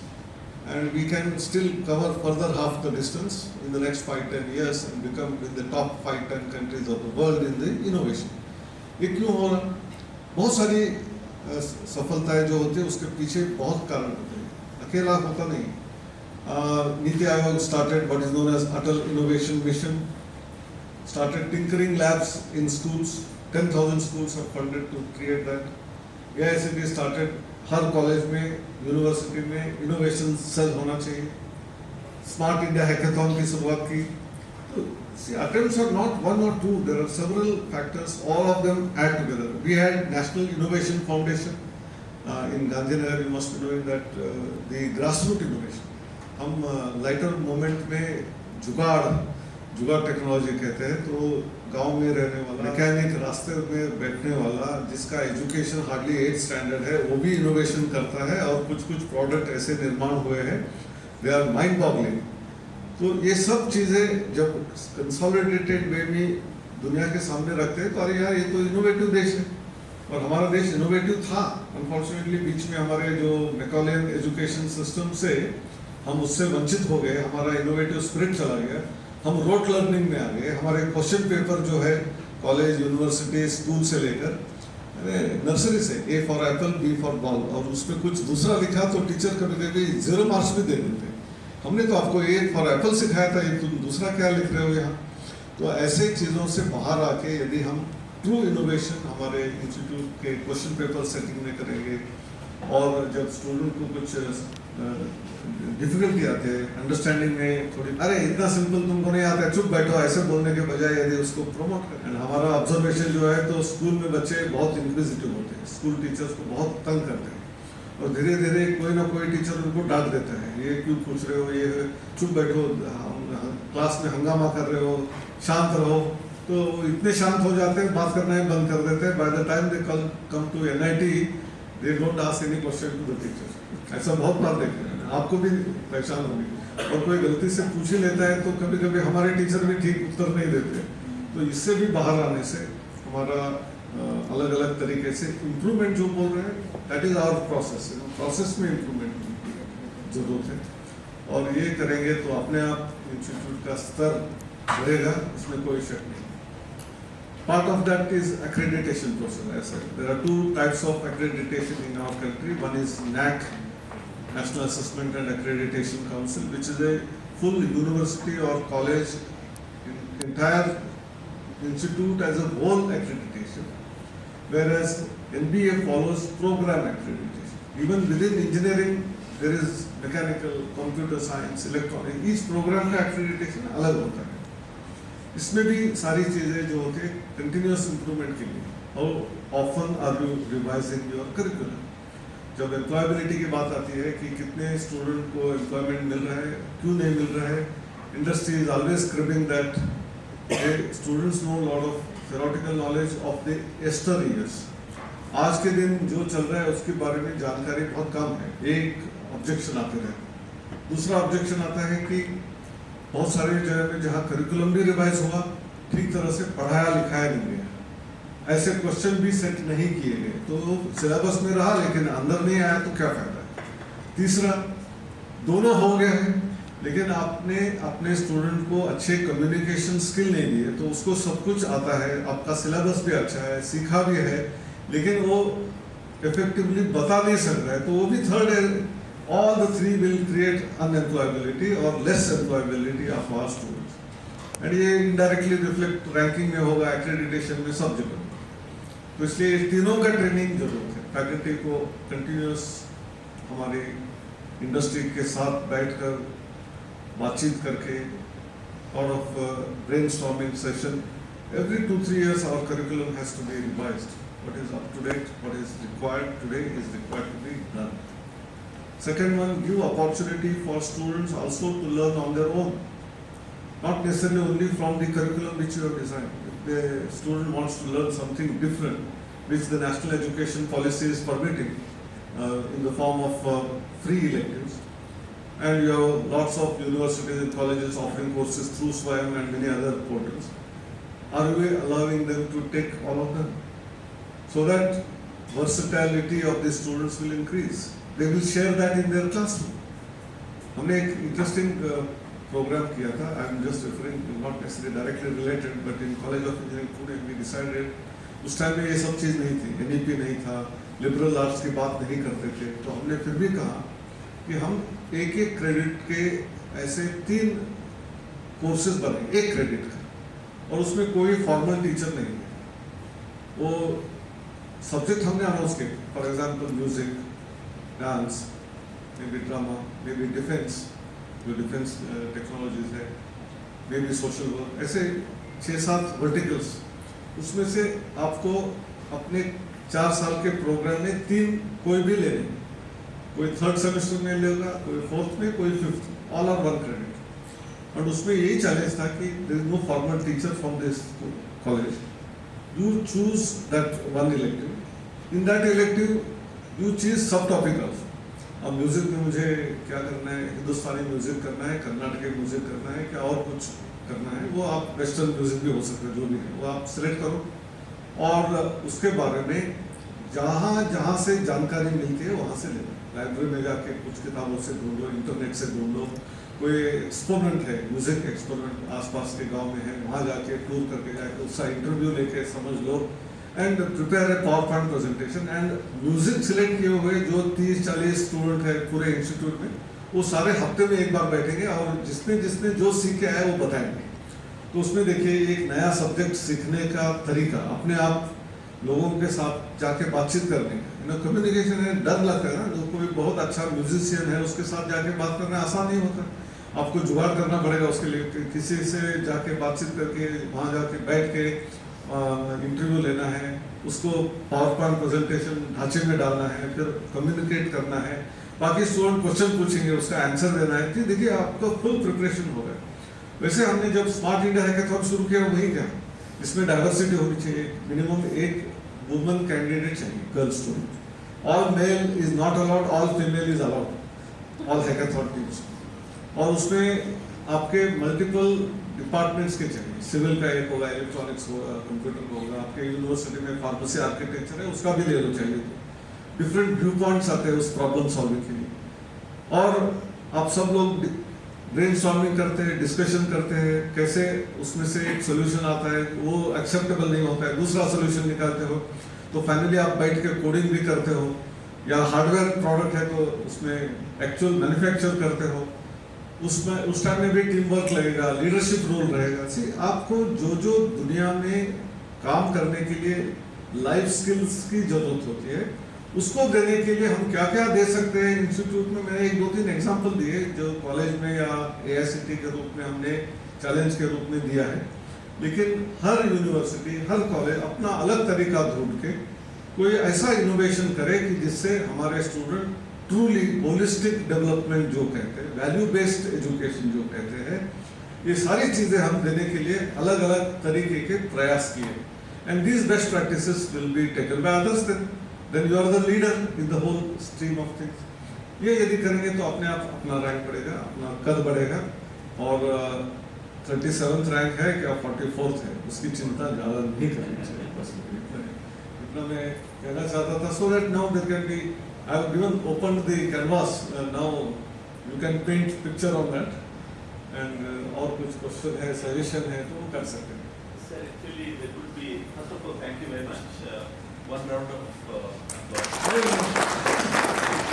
and we can still cover further half the distance in the next 5-10 years and become in the top 5-10 countries of the world in the innovation. ये क्यों हो रहा? बहुत सारी सफलताएं जो होती है उसके पीछे बहुत कारण होते हैं, अकेला होता नहीं. NITI Aayog started what is known as Atal Innovation Mission, started tinkering labs in schools. 10,000 schools are funded to create that. AICT started her college में, यूनिवर्सिटी में इनोवेशन सेल होना चाहिए. स्मार्ट इंडिया हैकाथॉन की शुरुआत की. तो attempts are not 1 or 2, there are several factors, all of them add together. We had National Innovation Foundation in Gandhinagar. You must be knowing that the grassroots innovation. हम lighter moment में जुगाड़ technology कहते हैं. तो गांव में रहने वाला मैकेनिक, रास्ते में बैठने वाला जिसका एजुकेशन हार्डली 8th स्टैंडर्ड है, वो भी इनोवेशन करता है. और कुछ प्रोडक्ट ऐसे निर्माण हुए हैं, दे आर माइंड बॉगलिंग. तो ये सब चीज़ें जब कंसोलिडेटेड वे में दुनिया के सामने रखते हैं तो अरे यार ये तो इनोवेटिव देश है. और हमारा देश इनोवेटिव था। अनफॉर्चुनेटली बीच में हमारे जो मैकॉलियन एजुकेशन सिस्टम से हम उससे वंचित हो गए, हमारा इनोवेटिव स्पिरिट चला गया, हम रोट लर्निंग में आ गए। हमारे क्वेश्चन पेपर जो है कॉलेज, यूनिवर्सिटी, स्कूल से लेकर नर्सरी से A for apple, B for ball, और उसमें कुछ दूसरा लिखा तो टीचर कभी कभी 0 मार्क्स भी दे देते। हमने तो आपको ए फॉर एप्पल सिखाया था, ये तुम दूसरा क्या लिख रहे हो यहाँ। तो ऐसे चीज़ों से बाहर आके यदि हम ट्रू इनोवेशन हमारे इंस्टीट्यूट के क्वेश्चन पेपर सेटिंग में करेंगे, और जब स्टूडेंट को कुछ डिफिकल्टी आते हैं अंडरस्टैंडिंग में, थोड़ी अरे इतना सिंपल तुमको नहीं आता है, चुप बैठो, ऐसे बोलने के बजाय यदि उसको प्रमोट करें। हमारा ऑब्जर्वेशन जो है तो स्कूल में बच्चे बहुत इंक्विजिटिव होते हैं, स्कूल टीचर्स को बहुत तंग करते हैं, और धीरे धीरे कोई ना कोई टीचर उनको डांट देता है, ये क्यों पूछ रहे हो, ये चुप बैठो, क्लास में हंगामा कर रहे हो, शांत रहो। तो इतने शांत हो जाते हैं, बात करना ही बंद कर देते हैं। By the time they come to NIT they don't ask any question to the teacher. ऐसा बहुत बार देखे हैं, आपको भी पहचान होगी। और कोई गलती से पूछ ही लेता है तो कभी कभी हमारे टीचर भी ठीक उत्तर नहीं देते। तो इससे भी बाहर आने से हमारा अलग अलग तरीके से इम्प्रूवमेंट जो बोल रहे हैं, that is our process. Process में इम्प्रूवमेंट की जरूरत है, और ये करेंगे तो अपने आप इंस्टीट्यूट का स्तर बढ़ेगा, इसमें कोई शक नहीं। Part of that is accreditation process. As I said, there are 2 types of accreditation in our country. One is NAAC, National Assessment and Accreditation Council, which is a full university or college, entire institute as a whole accreditation, whereas NBA follows program accreditation. Even within engineering, there is mechanical, computer science, electronics. Each program का accreditation अलग होता है। इसमें भी सारी चीज़ें जो होती है कंटिन्यूस इम्प्रूवमेंट के लिए। How often are you revising your curriculum. जब एम्प्लॉयबिलिटी की बात आती है कि कितने स्टूडेंट को एम्प्लॉयमेंट मिल रहा है, क्यों नहीं मिल रहा है, industry is always cribbing that students know lot of theoretical knowledge of the semester years. आज के दिन जो चल रहा है उसके बारे में जानकारी बहुत कम है। एक ऑब्जेक्शन आते रहे। दूसरा ऑब्जेक्शन आता है कि बहुत सारे जगह में जहाँ करिकुलम भी रिवाइज हुआ, ठीक तरह से पढ़ाया लिखाया नहीं गया, ऐसे क्वेश्चन भी सेट नहीं किए गए, तो सिलेबस में रहा लेकिन अंदर नहीं आया, तो क्या फायदा है। तीसरा, दोनों हो गए हैं लेकिन आपने अपने स्टूडेंट को अच्छे कम्युनिकेशन स्किल नहीं दिए, तो उसको सब कुछ आता है, आपका सिलेबस भी अच्छा है, सीखा भी है, लेकिन वो इफेक्टिवली बता नहीं सक रहा है, तो वो भी थर्ड है। All the 3 will create unemployability or less employability of our students. And ये indirectly reflect ranking में होगा, accreditation में, सब जगह। तो इसलिए तीनों का ट्रेनिंग जरूरत है। फैकल्टी को कंटिन्यूस हमारी इंडस्ट्री के साथ बैठकर बातचीत करके, और of brainstorming session, every 2-3 years our curriculum has to be revised. What is up to date, what is required today is required to be done. Second one, give opportunity for students also to learn on their own, not necessarily only from the curriculum which you have designed. If the student wants to learn something different, which the national education policy is permitting in the form of free electives, and you have lots of universities and colleges offering courses through SWAYAM and many other portals, are we allowing them to take all of them so that versatility of the students will increase? They will share that in their classroom. हमने एक interesting program किया था, I am just referring, not necessarily directly related, but in college of engineering Pune we decided, उस time में ये सब चीज़ नहीं थी, NEP नहीं था, लिबरल आर्ट्स की बात नहीं करते थे, तो हमने फिर भी कहा कि हम एक क्रेडिट के ऐसे 3 कोर्सेज बने, 1 क्रेडिट का, और उसमें कोई फॉर्मल टीचर नहीं है। वो सब्जेक्ट हमने अनाउंस किए, for example music, dance, may be drama, may be defence, जो डिफेंस टेक्नोलॉजीज है, मे बी सोशल वर्क, ऐसे 6-7 वर्टिकल्स। उसमें से आपको अपने 4 साल के प्रोग्राम में 3 कोई भी ले लें, कोई 3rd सेमेस्टर में लेगा, कोई 4th में, कोई 5th, ऑल आर 1 क्रेडिट। और उसमें यही चैलेंज था कि there is no formal teacher from this college, you choose that 1 elective, in that elective you choose सब टॉपिक ऑफ। अब म्यूजिक में मुझे क्या करना है, हिंदुस्तानी म्यूजिक करना है, कर्नाटकी म्यूजिक करना है, क्या और कुछ करना है, वो आप वेस्टर्न म्यूजिक भी हो सकता है, जो भी है वो आप सिलेक्ट करो, और उसके बारे में जहाँ जहाँ से जानकारी मिलती है वहाँ से ले लो। लाइब्रेरी में जाके कुछ किताबों से ढूंढ लो, इंटरनेट से ढूंढ लो, कोई एक्सपेरिमेंट है, म्यूजिक एक्सपेरिमेंट आसपास के गांव में है, वहाँ जाके टूर करके जाके उसका इंटरव्यू लेके समझ लो and prepare a power point presentation. And music select किए हुए जो 30-40 स्टूडेंट है पूरे इंस्टीट्यूट में, वो सारे हफ्ते में एक बार बैठेंगे और जिसने जिसने जो सीख के आया वो बताएंगे। तो उसमें देखिए एक नया सब्जेक्ट सीखने का तरीका, अपने आप लोगों के साथ जाके बातचीत करने का, कम्युनिकेशन है, डर लगता है ना, जो कोई बहुत अच्छा म्यूजिशियन है उसके साथ जाके बात करना आसान नहीं होता, आपको जुगाड़ करना पड़ेगा उसके लिए, किसी से जाके बातचीत करके वहाँ जाके बैठ के इंटरव्यू लेना है, उसको पावर पॉइंट प्रेजेंटेशन ढांचे में डालना है, फिर कम्युनिकेट करना है, बाकी स्टूडेंट क्वेश्चन पूछेंगे उसका आंसर देना है। कि देखिए आपका फुल प्रिपरेशन होगा। वैसे हमने जब स्मार्ट इंडिया हैकाथॉन शुरू किया वही क्या, इसमें डाइवर्सिटी होनी चाहिए, मिनिमम एक वुमन कैंडिडेट चाहिए, girl student, all mail is not allowed, all female is allowed, all hackathon teams. और उसमें आपके मल्टीपल डिपार्टमेंट्स के चाहिए, सिविल का एक होगा, इलेक्ट्रॉनिक्स होगा, कंप्यूटर का होगा, आपके यूनिवर्सिटी में फार्मेसी आर्किटेक्चर है उसका भी ले लो चाहिए, तो डिफरेंट व्यू पॉइंट्स आते हैं उस प्रॉब्लम सॉल्विंग के लिए। और आप सब लोग ब्रेनस्टॉर्मिंग करते हैं, डिस्कशन करते हैं, कैसे उसमें से एक सोल्यूशन आता है, वो एक्सेप्टेबल नहीं होता है, दूसरा सोल्यूशन निकालते हो, तो फाइनली आप बैठ के कोडिंग भी करते हो, या हार्डवेयर प्रोडक्ट है तो उसमें एक्चुअल मैन्युफैक्चर करते हो, उसमें उस टाइम में भी टीम वर्क लगेगा, लीडरशिप रोल रहेगा। सी आपको जो जो दुनिया में काम करने के लिए लाइफ स्किल्स की जरूरत होती है उसको देने के लिए हम क्या क्या दे सकते हैं इंस्टीट्यूट में। मैंने 1-2-3 एग्जांपल दिए जो कॉलेज में या AICT के रूप में हमने चैलेंज के रूप में दिया है, लेकिन हर यूनिवर्सिटी हर कॉलेज अपना अलग तरीका ढूंढ के कोई ऐसा इनोवेशन करे कि जिससे हमारे स्टूडेंट ट्रूली होलिस्टिक डेवलपमेंट जो कहते हैं, वैल्यू बेस्ड एजुकेशन जो कहते हैं, ये सारी चीजें हम देने के लिए अलग अलग तरीके के प्रयास किए। And these best practices will be taken by others, then you are the leader in the whole stream of things. ये यदि करेंगे तो अपने आप अपना रैंक बढ़ेगा, अपना कद बढ़ेगा। और 37th रैंक है क्या 44th है, उसकी चिंता ज़्यादा नहीं करनी चाहिए, बस इतना मैं कहना चाहता था। So that now there can be, I have given open the canvas, now you can paint picture on that, and और कुछ क्वेश्चन है, सजेशन है तो वो कर सकते हैं। Sir, actually, there would be, first of all, thank you very much. One round of applause.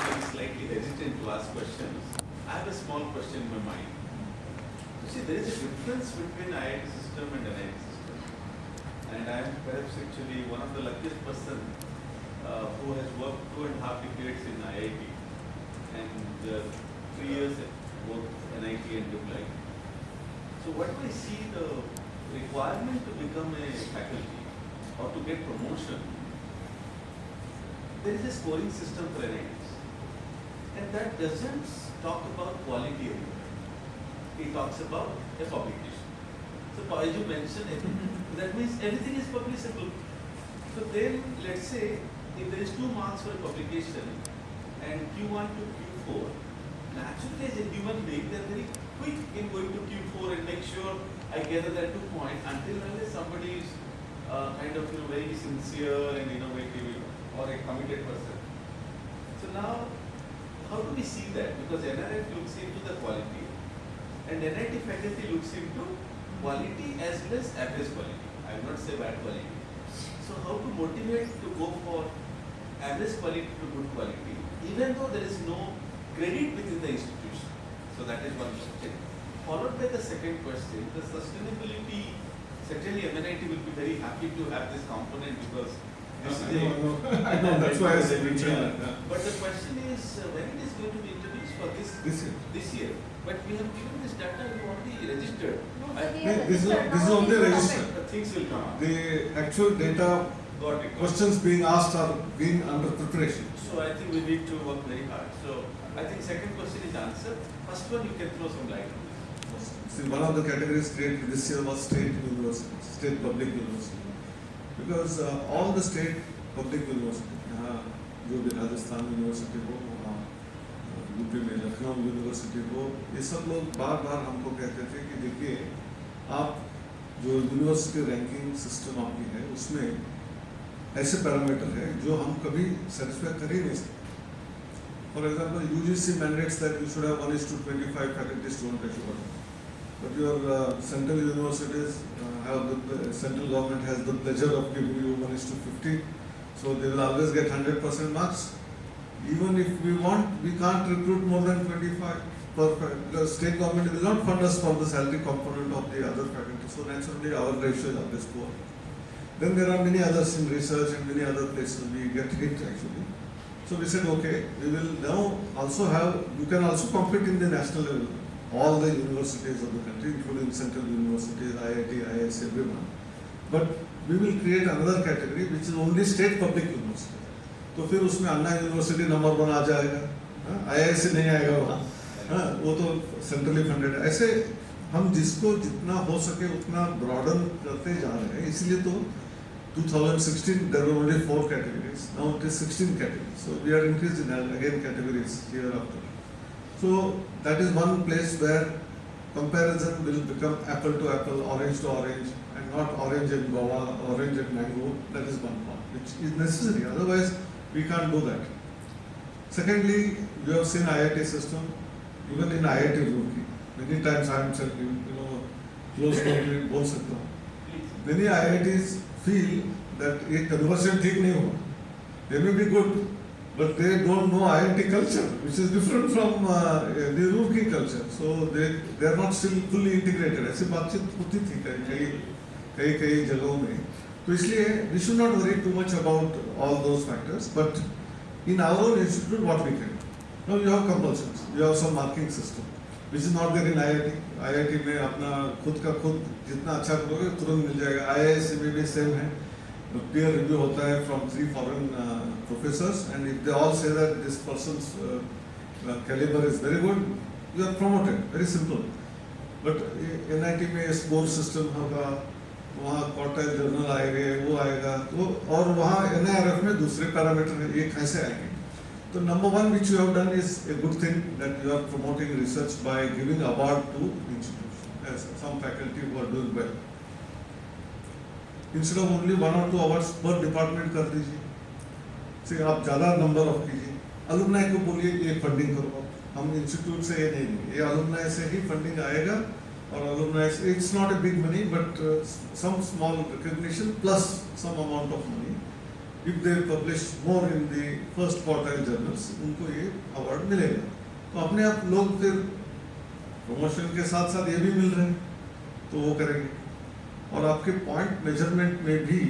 I'm slightly hesitant to ask questions. I have a small question in my mind. You see, there is a difference between IIT system and NIT system. And I am perhaps actually one of the luckiest person who has worked 2.5 decades in IIT and 3 years at both NIT and DIPLI. So what do I see the requirement to become a faculty or to get promotion? There is a scoring system for NITs, and that doesn't talk about quality anymore. It talks about a publication. So as you mentioned, that means everything is publishable. So then let's say if there is 2 marks for a publication and Q1 to Q4, naturally as a human being they are very quick in going to Q4 and make sure I gather that 2 points until unless somebody is kind of very sincere and innovative or a committed person. So now, how do we see that? Because NRF looks into the quality and NIT faculty looks into quality as well as average quality. I will not say bad quality. So how to motivate to go for average quality to good quality, even though there is no credit within the institution. So that is one question. Followed by the second question, the sustainability. Certainly MNIT will be very happy to have this component because this is I know, that's why I said yeah. But the question is when it is going to be introduced for this year. But we have given this data, we already registered. This is only registered. Things will come up. The actual data Got it. questions being asked are being under preparation. So I think we need to work very hard. So I think second question is answered. First one you can throw some light on this. See, one of the categories created this year was state universities, state public university. Because all the state public university, यहाँ जो भी Rajasthan university हो, वहाँ UP में Lucknow university हो, ये सब लोग बार बार हमको कहते थे कि देखिए आप जो यूनिवर्सिटी रैंकिंग सिस्टम आपकी है उसमें ऐसे पैरामीटर है जो हम कभी सेटिस्फाई कर ही नहीं सकते. For example, UGC mandates that you should have 1:25 faculty student ratio. But your central universities central government has the pleasure of giving you 1:50, so they will always get 100% marks. Even if we want, we can't recruit more than 25 per faculty. The state government will not fund us for the salary component of the other faculty, so naturally our ratio is always poor. Then there are many others in research and many other places we get hit actually. So we said, okay, we will now also have, you can also compete in the national level, all the universities of the country, including central universities, IIT, IIS, everyone. But we will create another category which is only state public university. तो फिर उसमें अन्ना university number 1 आ जाएगा, IISc नहीं आएगा वहाँ, वो तो centrally funded. ऐसे हम जिसको जितना हो सके उतना ब्रॉडन करते जा रहे हैं. इसलिए तो 2016 there were only 4 categories. Now it is 16 categories. So we are increasing again categories hereafter. So that is one place where comparison will become apple to apple, orange to orange, and not orange and guava, orange and mango. That is one part which is necessary. Otherwise, we can't do that. Secondly, you have seen IIT system, even in IIT Roorkee. Many times I am telling you, close to बोल सकता हूँ. Many IITs feel that ये conversion ठीक नहीं हुआ. They may be good, but they don't know IIT culture, which is different from the Roorkee culture. So they are not still fully integrated. ऐसी बातचीत होती थी कई जगहों में. तो इसलिए we should not worry too much about all those factors. But in our own institute, what we can do? Now you have compulsions. You have some marking system, which is not there in IIT. IIT में अपना खुद का खुद जितना अच्छा करोगे तुरंत मिल जाएगा. IISc में भी सेम है. Peer review होता है from 3 foreign professors, and if they all say that this person's caliber is very good, you are promoted. Very simple. But NIT में score system होगा, वहाँ क्वार्टाइल जर्नल आएंगे, वो आएगा, तो और वहाँ NIRF में दूसरे पैरामीटर है, ये कैसे आएंगे? तो number one which you have done is a good thing, that you are promoting research by giving award to institutions, as some faculty who are doing well. Instead of only 1 or 2 awards per department कर दीजिए. से आप ज़्यादा number of कीजिए. Alumni को बोलिए ये funding करो. हम इंस्टीट्यूट से ये नहीं देंगे, ये अलुमनाई से ही फंडिंग आएगा. और alumni, it's not a big money, but some small recognition plus some amount of money. If they publish more in the first quartile journals, उनको ये award मिलेगा. तो अपने आप लोग फिर promotion के साथ साथ ये भी मिल रहे हैं, तो वो करेंगे. और आपके point measurement में भी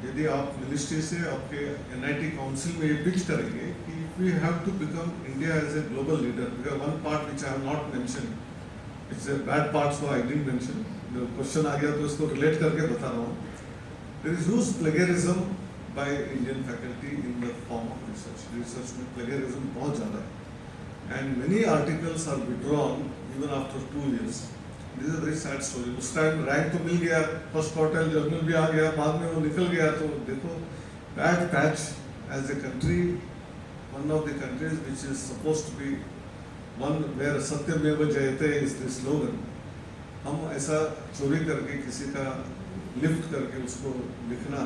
यदि आप मिनिस्ट्री से आपके NIT काउंसिल में ये पिच करेंगे कि we have to become India as a global leader. Because one part which I have not mentioned, it's a bad part, so I didn't mention. The question आ गया तो इसको relate करके बता रहा हूँ. There is huge plagiarism by Indian faculty in the form of research. Research में plagiarism बहुत ज़्यादा है. And many articles are withdrawn even after 2 years. This is a very sad story. उस टाइम रैंक तो मिल गया, फर्स्ट क्वार्टाइल जर्नल भी आ गया, बाद में वो निकल गया. तो देखो, bad patch as a country, one of the countries which is supposed to be one where सत्यमेव जयते is the slogan. हम ऐसा चोरी करके किसी का लिफ्ट करके उसको लिखना,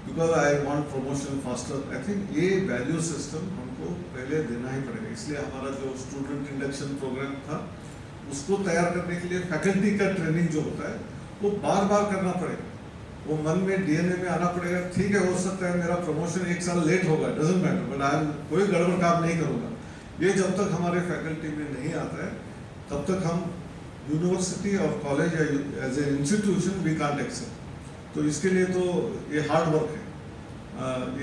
because I want promotion faster. I think ये value system हमको पहले देना ही पड़ेगा. इसलिए हमारा जो स्टूडेंट इंडक्शन प्रोग्राम था, उसको तैयार करने के लिए फैकल्टी का ट्रेनिंग जो होता है वो बार बार करना पड़ेगा. वो मन में DNA में आना पड़ेगा. ठीक है, हो सकता है मेरा प्रमोशन 1 साल लेट होगा, डजंट मैटर, बट आई कोई गड़बड़ काम नहीं करूँगा. ये जब तक हमारे फैकल्टी में नहीं आता है तब तक हम यूनिवर्सिटी और कॉलेज या as a institution we can't accept. तो इसके लिए तो ये हार्ड वर्क है.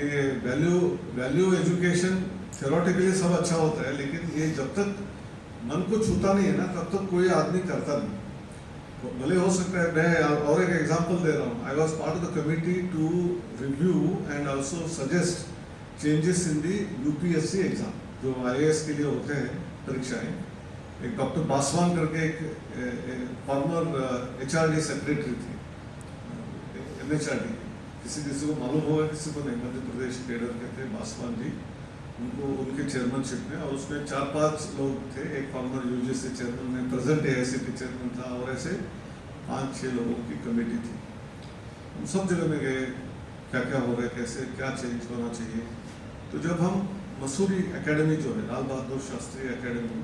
ये वैल्यू एजुकेशन थ्योरेटिकली सब अच्छा होता है, लेकिन ये जब तक मन को छूता नहीं है ना, तब तक कोई आदमी करता नहीं. भले हो सकता है. मैं और एक एग्जांपल दे रहा हूँ. I was part of the committee to review and also suggest changes in the UPSC exam जो IAS के लिए होते हैं परीक्षाएं. एक डॉक्टर बासवान करके एक फॉर्मर HRD सेक्रेटरी थी, MHRD. किसी को मालूम होगा, किसी को नहीं. मध्य प्रदेश केडर के थे बासवान जी. उनको उनके चेयरमैनशिप में, और उसमें 4-5 लोग थे. एक फॉर्मर UGC चेयरमैन में, प्रेजेंट AICT चेयरमैन था, और ऐसे 5-6 लोगों की कमेटी थी. हम सब जगह में गए, क्या क्या हो रहा है, कैसे क्या चेंज होना चाहिए। तो जब हम मसूरी एकेडमी जो है, लाल बहादुर शास्त्री एकेडमी,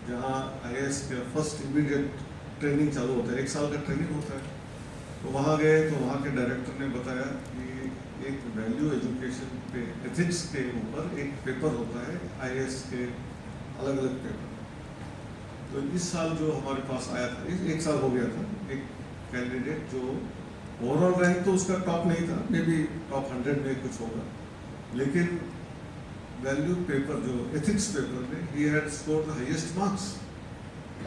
जहाँ IAS के फर्स्ट इमीडिएट ट्रेनिंग चालू होता है, 1 साल का ट्रेनिंग होता है, तो वहाँ गए तो वहाँ के डायरेक्टर ने बताया कि एक वैल्यू एजुकेशन पे एथिक्स के ऊपर एक पेपर होता है, IAS के अलग अलग पेपर। तो इस साल जो हमारे पास आया था, 1 साल हो गया था, एक कैंडिडेट जो ओवरऑल रैंक तो उसका टॉप नहीं था, मे बी टॉप 100 में कुछ होगा, लेकिन वैल्यू पेपर जो एथिक्स पेपर में ही had scored the highest marks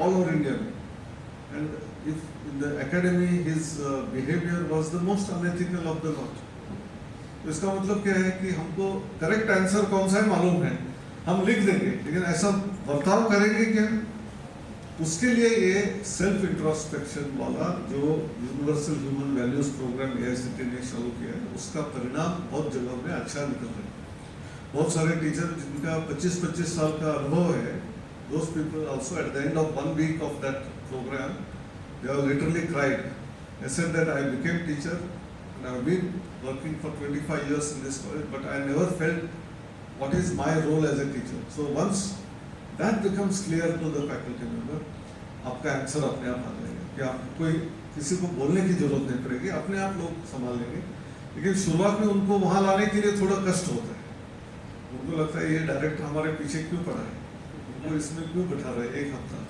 all over India में, and if in the academy his behaviour was the most unethical of the lot. तो इसका मतलब क्या है कि हमको करेक्ट आंसर कौन सा है मालूम है, हम लिख देंगे, लेकिन ऐसा बर्ताव करेंगे क्या, उसके लिए ये सेल्फ इंट्रोस्पेक्शन वाला जो universal human values program AICTE ने शुरू किया है, उसका परिणाम बहुत जगह में अच्छा निकल रहा है। बहुत सारे टीचर जिनका 25-25 साल का अनुभव है, those people also at the end of 1 week of that program, they have literally cried. They said that I became teacher and I have been working for 25 years in this college, but I never felt what is my role as a teacher. So once that becomes clear to the faculty member, आपका answer अपने आप आ जाएगा कि आप कोई किसी को बोलने की जरूरत नहीं पड़ेगी, अपने आप लोग संभाल लेंगे। लेकिन शुरुआत में उनको वहाँ लाने के लिए थोड़ा कष्ट होता है, उनको लगता है ये डायरेक्टर हमारे पीछे क्यों पड़ा है, उनको इसमें क्यों बैठा रहे 1 हफ्ता।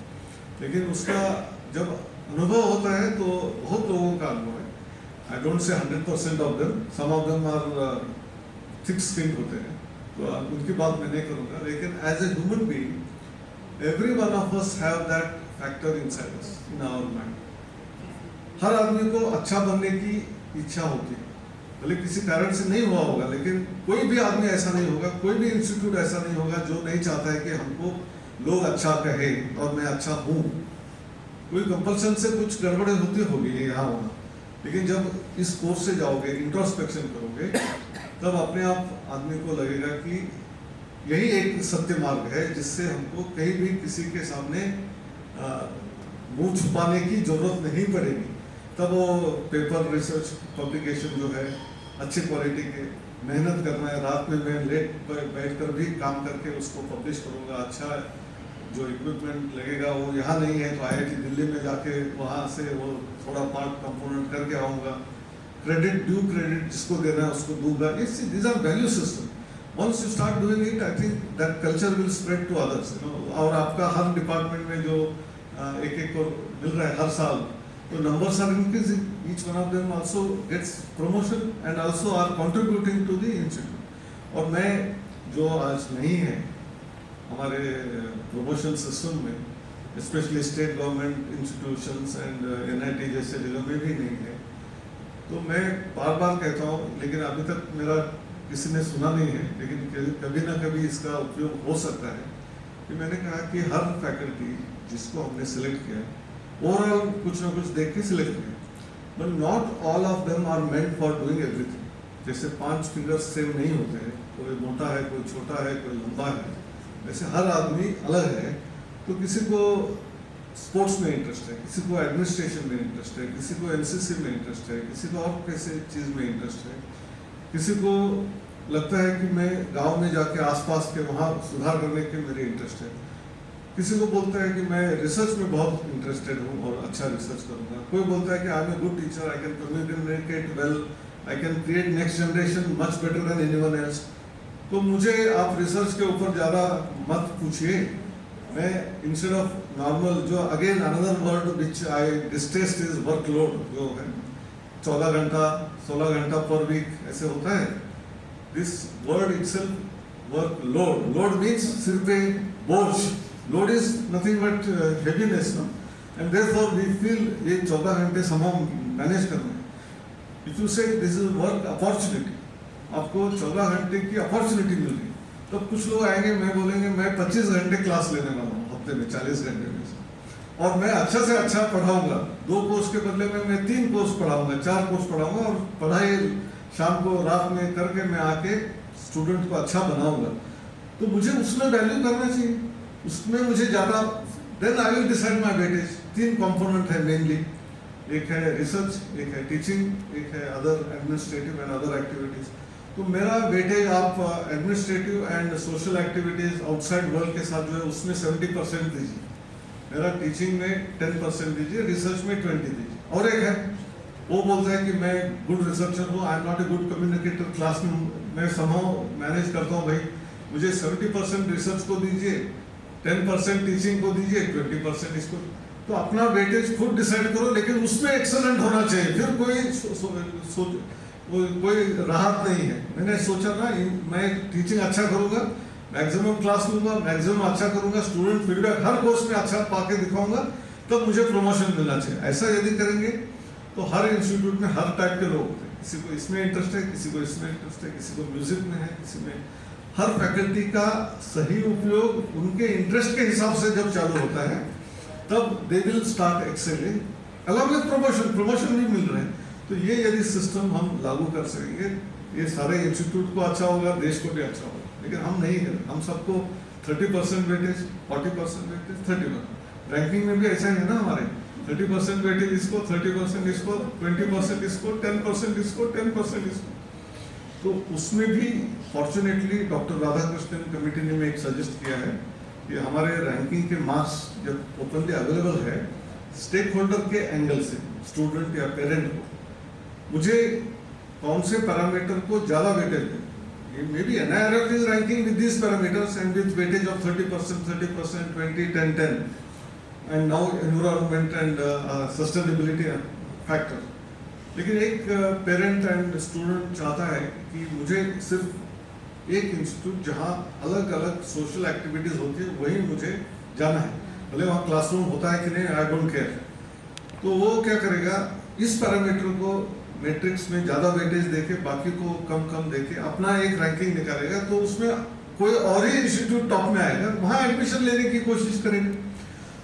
लेकिन उसका जब अनुभव होता है तो बहुत लोगों का अनुभव है, आई don't say 100% of them, some of them are thick skin होते हैं, तो उनकी बात मैं नहीं करूँगा, लेकिन as a human being every one of us have that factor inside us, in our mind। हर आदमी को अच्छा बनने की इच्छा होती है, भले किसी कारण से नहीं हुआ होगा, लेकिन कोई भी आदमी ऐसा नहीं होगा, कोई भी इंस्टीट्यूट ऐसा नहीं होगा जो नहीं चाहता है कि हमको लोग अच्छा कहे और मैं अच्छा हूँ। कोई कंपल्सन से कुछ गड़बड़े होती होगी यहाँ होना, लेकिन जब इस कोर्स से जाओगे, इंट्रोस्पेक्शन करोगे, तब अपने आप आदमी को लगेगा कि यही एक सत्य मार्ग है जिससे हमको कहीं भी किसी के सामने मुंह छुपाने की जरूरत नहीं पड़ेगी। तब वो पेपर रिसर्च पब्लिकेशन जो है अच्छे क्वालिटी के, मेहनत करना है, रात में मैं लेट बैठ कर भी काम करके उसको पब्लिश करूँगा, अच्छा जो इक्विपमेंट लगेगा वो यहाँ नहीं है तो IIT दिल्ली में जाके वहाँ से वो थोड़ा पार्ट कंपोनेंट करके आऊँगा, क्रेडिट ड्यू क्रेडिट जिसको देना है उसको दूंगा। These are value system. Once you start doing it, I think that culture will spread to others, you know। और आपका हर डिपार्टमेंट में जो एक और मिल रहा है हर साल, तो numbers are increasing, each one of them also gets promotion and also are contributing to the institute। और मैं जो आज नहीं है हमारे promotion system में, especially state government institutions and NIT जैसे जगह में भी नहीं है, तो मैं बार बार कहता हूँ, लेकिन अभी तक मेरा किसी ने सुना नहीं है, लेकिन कभी ना कभी इसका उपयोग हो सकता है, कि मैंने कहा कि हर फैकल्टी जिसको हमने सिलेक्ट किया ओवरऑल कुछ ना कुछ देख के सिलेक्ट किया, but not all of them are meant for doing everything. जैसे 5 फिंगर्स सेम नहीं होते हैं, कोई मोटा है, कोई छोटा है, कोई लंबा है, वैसे हर आदमी अलग है। तो किसी को स्पोर्ट्स में इंटरेस्ट है, किसी को एडमिनिस्ट्रेशन में इंटरेस्ट है, किसी को NCC में इंटरेस्ट है, किसी को और कैसे चीज़ में इंटरेस्ट है, किसी को लगता है कि मैं गांव में जाके आसपास के वहाँ सुधार करने के मेरे इंटरेस्ट है, किसी को बोलता है कि मैं रिसर्च में बहुत इंटरेस्टेड हूँ और अच्छा रिसर्च करूँगा, कोई बोलता है कि I am a good teacher, I can communicate well, I can create next generation much better than anyone else. तो मुझे आप रिसर्च के ऊपर ज़्यादा मत पूछिए, मैं इंस्टेड ऑफ नॉर्मल जो again another word which I distaste is workload, जो है 14 घंटा 16 घंटा पर वीक ऐसे होता है। This word itself work load, load means सिर पे बोझ, load is nothing but heaviness, no, and therefore we feel ये 14 घंटे समहाउ मैनेज करना है। If you say this is work opportunity, आपको 14 घंटे की अपॉर्चुनिटी मिल रही, तो कुछ लोग आएंगे, मैं बोलेंगे मैं 25 घंटे क्लास लेने वाला हूँ हफ्ते में, 40 घंटे में, और मैं अच्छा से अच्छा पढ़ाऊंगा। 2 कोर्स के बदले में मैं 3 कोर्स पढ़ाऊंगा, 4 कोर्स पढ़ाऊंगा, और पढ़ाई शाम को रात में करके मैं आके स्टूडेंट को अच्छा बनाऊंगा। तो मुझे उसमें वैल्यू करना चाहिए, उसमें मुझे ज़्यादा, then I will decide my weightage. 3 component है मेनली, एक है रिसर्च, एक है टीचिंग, एक है other administrative and other activities. तो मेरा वेटेज आप administrative and social activities outside world के साथ जो है उसमें 70% दीजिए, मेरा टीचिंग में 10% दीजिए, रिसर्च में 20 दीजिए। और एक है वो बोलता है कि मैं गुड रिसर्चर हूँ, I am not a good communicator, class में मैं समहाउ मैनेज करता हूँ, भाई मुझे 70% रिसर्च को दीजिए, 10% टीचिंग को दीजिए, 20% इसको। तो अपना वेटेज खुद डिसाइड करो, लेकिन उसमें एक्सेलेंट होना चाहिए, फिर कोई राहत नहीं है। मैंने सोचा ना मैं टीचिंग अच्छा करूँगा, मैक्सिमम क्लास लूँगा, मैक्सिमम अच्छा करूँगा, स्टूडेंट फीडबैक हर कोर्स में अच्छा पाके दिखाऊंगा, तब मुझे प्रमोशन मिलना चाहिए। ऐसा यदि करेंगे तो हर इंस्टीट्यूट में हर टाइप के लोग होते हैं, किसी को इसमें इंटरेस्ट है, किसी को इसमें इंटरेस्ट है, किसी को म्यूजिक में है, किसी में। हर फैकल्टी का सही उपयोग उनके इंटरेस्ट के हिसाब से जब चालू होता है तब they will start excelling, along with promotion भी मिल रहे हैं। तो ये यदि सिस्टम हम लागू कर सकेंगे, ये सारे इंस्टीट्यूट को अच्छा होगा, देश को भी अच्छा होगा। लेकिन हम नहीं करें, हम सबको 30% वेटेज, 40% वेटेज, 30%। रैंकिंग में भी ऐसा ही है ना, हमारे 30% वेटेज इसको, 30% इसको, 20% इसको, 10% इसको, 10% इसको। तो उसमें भी फॉर्चुनेटली डॉक्टर राधाकृष्णन कमेटी ने में एक सजेस्ट किया है कि हमारे रैंकिंग के मार्क्स जब ओपनली अवेलेबल है, स्टेक होल्डर के एंगल से, स्टूडेंट या पेरेंट को, मुझे कौन से पैरामीटर को ज़्यादा वेटेज है। May be NIRF is ranking with these parameters and with weightage of 30%, 30%, 20, 10, 10, and now environment and sustainability factor। लेकिन एक पेरेंट एंड स्टूडेंट चाहता है कि मुझे सिर्फ एक इंस्टीट्यूट जहाँ अलग अलग सोशल एक्टिविटीज होती है वहीं मुझे जाना है, भले वहाँ क्लासरूम होता है कि नहीं, आई डोंट केयर। तो वो क्या करेगा, इस पैरामीटर को मैट्रिक्स में ज़्यादा वेटेज देके बाकी को कम कम देके अपना एक रैंकिंग निकालेगा, तो उसमें कोई और ही इंस्टीट्यूट टॉप में आएगा, वहाँ एडमिशन लेने की कोशिश करेंगे।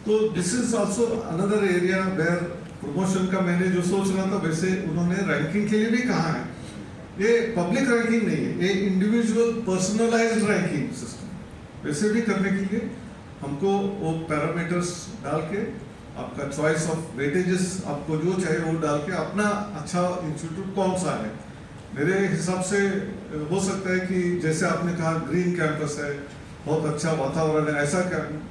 तो this is also another area where promotion का मैंने जो सोच रहा था, वैसे उन्होंने रैंकिंग के लिए भी कहा है। ये पब्लिक रैंकिंग नहीं है, ये इंडिविजुअल पर्सनलाइज्ड रैंकिंग सिस्टम। वैसे भी करने के लिए हमको वो पैरामीटर्स डाल के, आपका चॉइस ऑफ वेटेजेस आपको जो चाहिए वो डाल के अपना अच्छा इंस्टीट्यूट कौन सा है। मेरे हिसाब से हो सकता है कि जैसे आपने कहा ग्रीन कैंपस है, बहुत अच्छा वातावरण है, ऐसा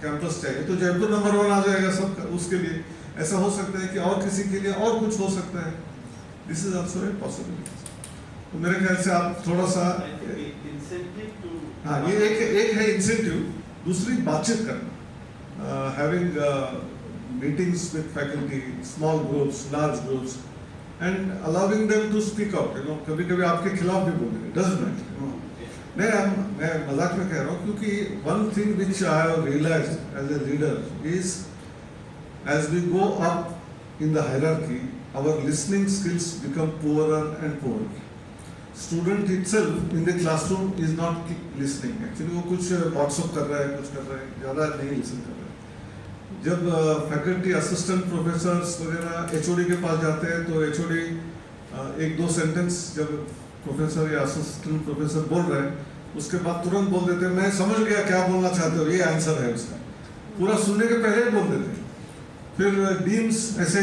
कैंपस चाहिए तो जयपुर नंबर 1 आ जाएगा सब उसके लिए। ऐसा हो सकता है कि और किसी के लिए और कुछ हो सकता है। This is also a possibility. तो मेरे ख्याल से आप थोड़ा सा, हाँ ये एक है इंसेंटिव, दूसरी बातचीत करना, having meetings with faculty, small groups, large groups, and allowing them to speak out. कभी कभी आपके खिलाफ भी बोलेंगे, doesn't matter. मैं मजाक में कह रहा हूँ, क्योंकि one thing which I have realized as a leader is as we go up in the hierarchy, our listening skills become poorer and poorer. Student itself in the classroom is not listening. Actually वो कुछ WhatsApp कर रहा है, कुछ कर रहा है, ज़्यादा नहीं listen कर रहा है। जब फैकल्टी असिस्टेंट प्रोफेसर्स वगैरह HOD के पास जाते हैं तो HOD एक दो सेंटेंस जब प्रोफेसर या असिस्टेंट प्रोफेसर बोल रहे हैं, उसके बाद तुरंत बोल देते हैं मैं समझ गया क्या बोलना चाहते हो, ये आंसर है उसका, पूरा सुनने के पहले ही बोल देते हैं। फिर डीन्स ऐसे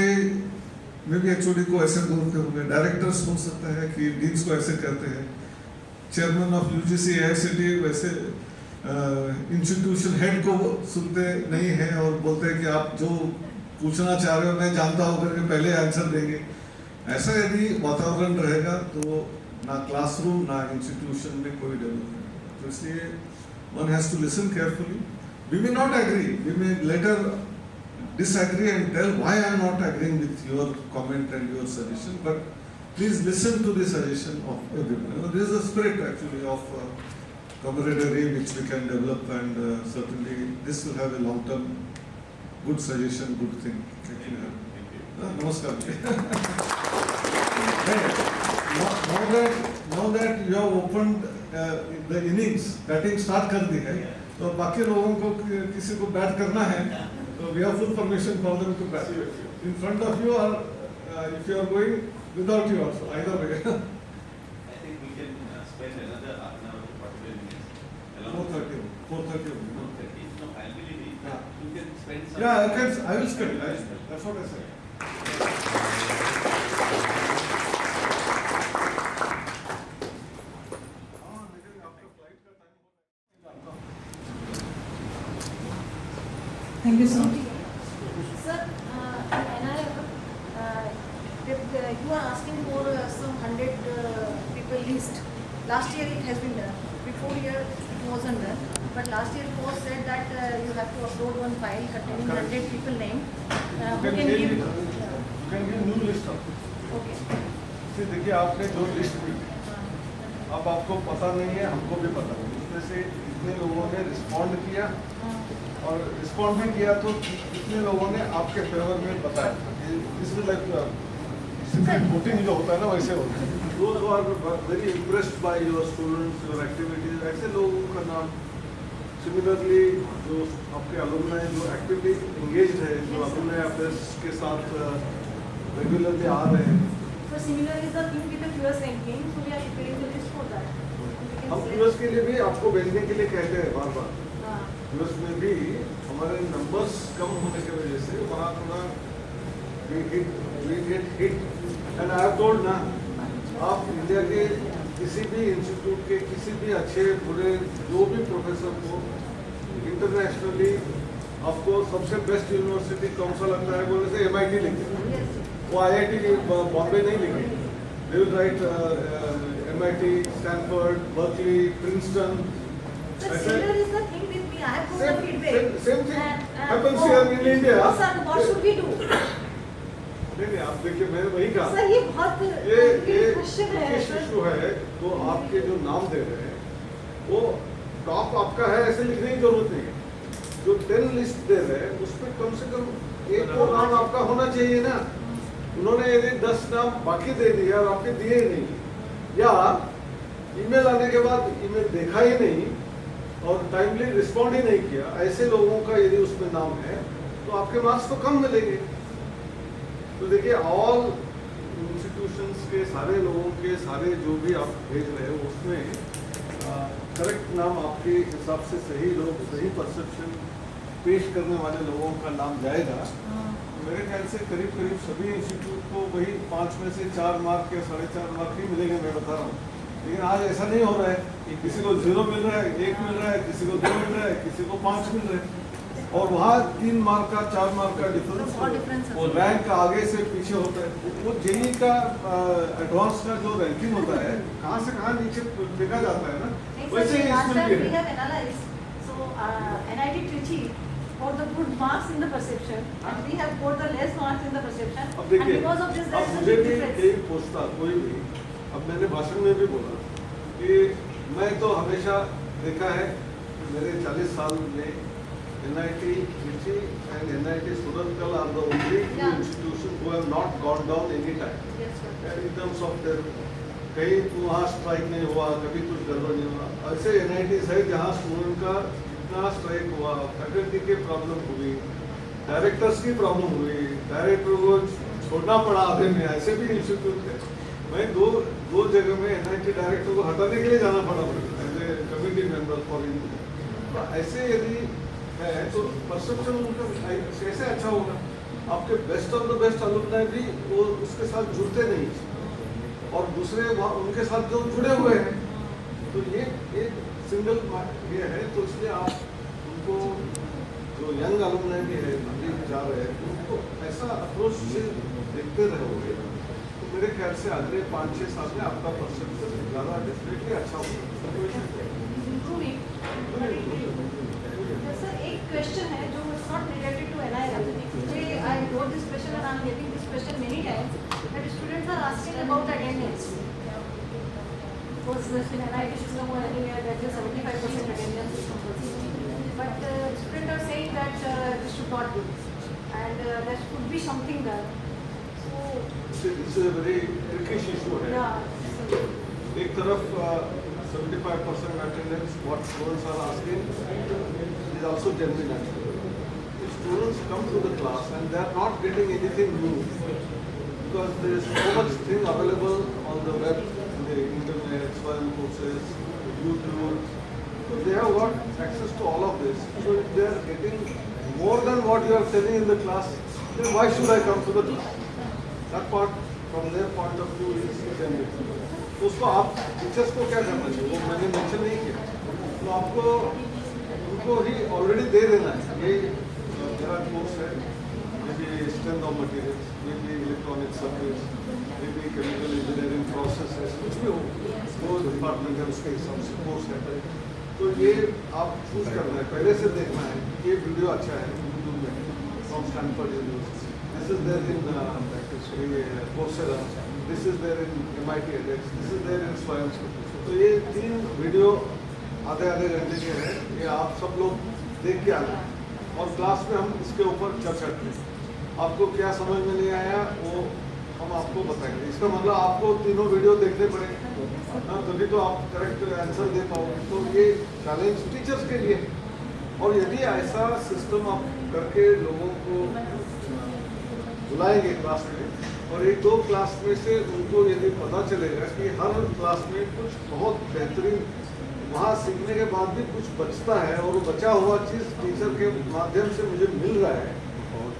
में भी HOD को ऐसे बोलते होंगे, डायरेक्टर्स हो सकता है कि डीन्स को ऐसे कहते हैं, चेयरमैन ऑफ UGC AICTE वैसे इंस्टीट्यूशन हेड को सुनते नहीं है और बोलते हैं कि आप जो पूछना चाह रहे हो मैं जानता हूँ करके पहले आंसर देंगे। ऐसा यदि वातावरण रहेगा तो ना क्लासरूम ना इंस्टीट्यूशन में कोई डेवलपमेंट होगा। तो इसलिए one has to listen carefully. We may not agree, we may later disagree and tell why I am not agreeing with your comment and your suggestion, but please listen to the suggestion of everyone. This is the spirit actually of camaraderie which we can develop, and certainly this will have a long-term good suggestion, good thing. Namaskar. Now that you have opened the innings, batting start कर दी है, तो बाकी लोगों को किसी को bat करना है, तो we have full permission for them to bat in front of you, or if you are going without you also, either way. I think we can spend another half an hour to 45 minutes. 4:30. No, I'll be leaving. Yeah. You can spend some. Yeah, I will spend. That's what I said. you, sir. Sir, NIF, you are asking for some 100 people list. Last year it has been done. Before year it wasn't done. But last year it was said that you have to upload one file containing 100 people name. Who can give? You can give new list of. Okay. फिर देखिए आपने जो list दी अब आपको पता नहीं है, हमको भी पता नहीं, उसमें से इतने लोगों ने रिस्पॉन्ड किया और रिस्पॉन्ड भी किया तो इतने लोगों ने आपके फेवर में बताया। दिस इज लाइक वोटिंग जो होता है ना वैसे होता है। Those who are very impressed by your students, your activities, ऐसे लोगों का नाम। सिमिलरली जो आपके अलुमनाई जो एक्टिवली इंगेज है, जो अलुमनाई अफेयर्स के साथ रेगुलरली आ रहे हैं। So similar is the thing with the QS ranking. So we are preparing the list for that. हम यूएस के लिए भी आपको भेजने के लिए कहते हैं बार बार। हाँ. यूएस में भी हमारे नंबर्स कम होने की वजह से वहाँ थोड़ा we get hit and I have told ना आप इंडिया के किसी भी इंस्टीट्यूट के किसी भी अच्छे बुरे जो भी प्रोफेसर को इंटरनेशनली आपको सबसे बेस्ट यूनिवर्सिटी कौन सा लगता है बोले से MIT लिखेंगे, वो IIT बॉम्बे नहीं लिखेंगे। They will write MIT, Stanford, Berkeley, Princeton. So similar is the thing with me. I have got the feedback. Same thing And, happens oh, here in India. oh, sir, what should we do? नहीं आप देखिए मैंने वही कहा sir ये बहुत ये question है सर। इशू है तो आपके जो नाम दे रहे हैं वो टॉप आपका है ऐसे लिखने की जरूरत नहीं है। जो 10 लिस्ट दे रहे हैं उसमें कम से कम एक तो नाम आपका होना चाहिए ना। उन्होंने यदि 10 नाम बाकी दे दिए और आपके दिए ही नहीं या ईमेल आने के बाद ईमेल देखा ही नहीं और टाइमली रिस्पॉन्ड ही नहीं किया, ऐसे लोगों का यदि उसमें नाम है तो आपके मार्क्स तो कम मिलेंगे। तो देखिए ऑल इंस्टीट्यूशंस के सारे लोगों के सारे जो भी आप भेज रहे हो उसमें करेक्ट नाम आपके हिसाब से सही लोग सही परसेप्शन पेश करने वाले लोगों का नाम जाएगा। मेरे ख्याल से करीब करीब सभी इंस्टीट्यूट को वही 5 में से 4 मार्क या 4.5 मार्क ही मिलेंगे, मैं बता रहा हूँ। लेकिन आज ऐसा नहीं हो रहा है, किसी को 0 मिल रहा है, 1 मिल रहा है, किसी को 2 मिल रहा है, किसी को 5 मिल रहा है और वहाँ 3 मार्क का 4 मार्क का डिफरेंस वो रैंक आगे से पीछे होता है। वो जेई का एडवांस का जो रैंकिंग होता है कहाँ से कहाँ नीचे फेंका जाता है ना, वैसे ही इसमें भी है। So NIT Trichy for the good marks in the perception and we have got the less marks in the perception अब and देखिए because of this there अब is a मुझे big भी difference. यही पूछता कोई भी, अब मैंने भाषण में भी बोला कि मैं तो हमेशा देखा है मेरे 40 साल में NIT Trichy and NIT Surantkal are the only two Yeah. institutions who have not gone down any time. Yes, sir. And in terms of their कहीं वहाँ स्ट्राइक नहीं हुआ, कभी कुछ गड़बड़ नहीं हुआ। ऐसे NITs है जहाँ स्टूडेंट का इतना स्ट्राइक हुआ, फैकल्टी की प्रॉब्लम हुई, डायरेक्टर्स की प्रॉब्लम हुई, डायरेक्टर को छोड़ना पड़ा आधे में, ऐसे भी इंस्टीट्यूट है। मैं दो जगह में NIT डायरेक्टर को हटाने के लिए जाना पड़ा as a committee member for तो ऐसे यदि है तो परसेप्शन उनका कैसे अच्छा होगा। आपके best of the best alumni भी वो उसके साथ जुड़ते नहीं और दूसरे उनके साथ जो जुड़े हुए हैं तो ये एक सिंगल ये है। तो इसलिए आप उनको जो यंग अलुमनाई भी है अभी जा रहे हैं उनको ऐसा अप्रोच से देखते रहोगे तो मेरे ख्याल से अगले 5-6 साल में आपका परसेप्शन ज़्यादा डेफिनेटली अच्छा होगा। Sir, एक क्वेश्चन है जो is not related to NIL. Today I wrote this question and I am getting this question many times that students are asking about attendance. Because in NIL system or anywhere that is 75% attendance is compulsory. But students are saying that this should not be and there should be something done. So It's a very tricky issue है। yeah. एक तरफ 75% attendance what students are asking is also genuine. If students come to the class and they are not getting anything new because there is so much thing available on the web, in the internet, SWAYAM courses, YouTube, so they have got access to all of this. So if they are getting more than what you are telling in the class, then why should I come to the class? That part from their point of view is genuine. तो उसको आप teachers को क्या करना चाहिए वो मैंने mention नहीं किया तो आपको उनको ही ऑलरेडी दे देना है। ये मेरा का कोर्स है, may be strength of materials, may be electronic service, may be chemical engineering processes, कुछ भी हो, वो डिपार्टमेंट है उसके हिसाब से कोर्स है। तो ये आप चूज करना है, पहले से देखना है कि ये वीडियो अच्छा है यूट्यूब में from Stanford University, this is there in Coursera, this is there in MIT edX, this is there in Swayam. तो ये 3 वीडियो आधे घंटे के हैं, ये आप सब लोग देख के आना और क्लास में हम इसके ऊपर चर्चा करें। आपको क्या समझ में नहीं आया वो हम आपको बताएंगे। इसका मतलब आपको तीनों वीडियो देखने पड़ेंगे, हाँ, तभी तो आप करेक्ट आंसर दे पाओगे। तो ये चैलेंज टीचर्स के लिए, और यदि ऐसा सिस्टम आप करके लोगों को बुलाएंगे क्लास में और 1-2 क्लास में से उनको यदि पता चलेगा कि हर क्लास में कुछ बहुत बेहतरीन वहाँ सीखने के बाद भी कुछ बचता है और वो बचा हुआ चीज़ टीचर के माध्यम से मुझे मिल रहा है,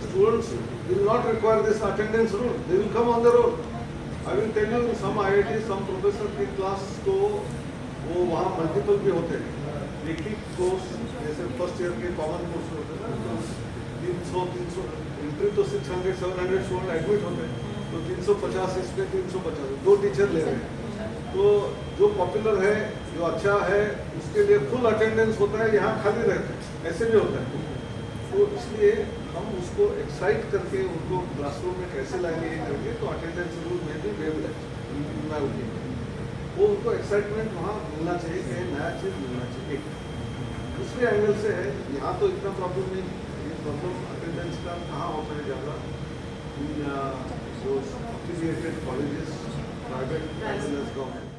students will not require this attendance rule, they will come on their own. I will tell you, some IIT, some professor की क्लास तो वो वहाँ मल्टीपल भी होते हैं, एक ही कोर्स जैसे फर्स्ट ईयर के कॉमन कोर्स होते हैं ना, तो 300 एंट्री तो 600-700 स्टूडेंट एडमिट होते हैं, तो 350 इसमें 350 2 टीचर ले रहे हैं। तो जो पॉपुलर है, जो अच्छा है, उसके लिए फुल अटेंडेंस होता है, यहाँ खाली रहते हैं, ऐसे भी होता है। तो इसलिए हम उसको एक्साइट करके उनको क्लासरूम में कैसे लाएंगे ये करके, तो अटेंडेंस रूल में भी वेव लगेगी, वो उनको एक्साइटमेंट वहाँ मिलना चाहिए कि नया चीज़ मिलना चाहिए। दूसरे एंगल से है, यहाँ तो इतना प्रॉब्लम नहीं, ये प्रॉब्लम अटेंडेंस का कहाँ होता है ज़्यादा, जो affiliated colleges private as well as government,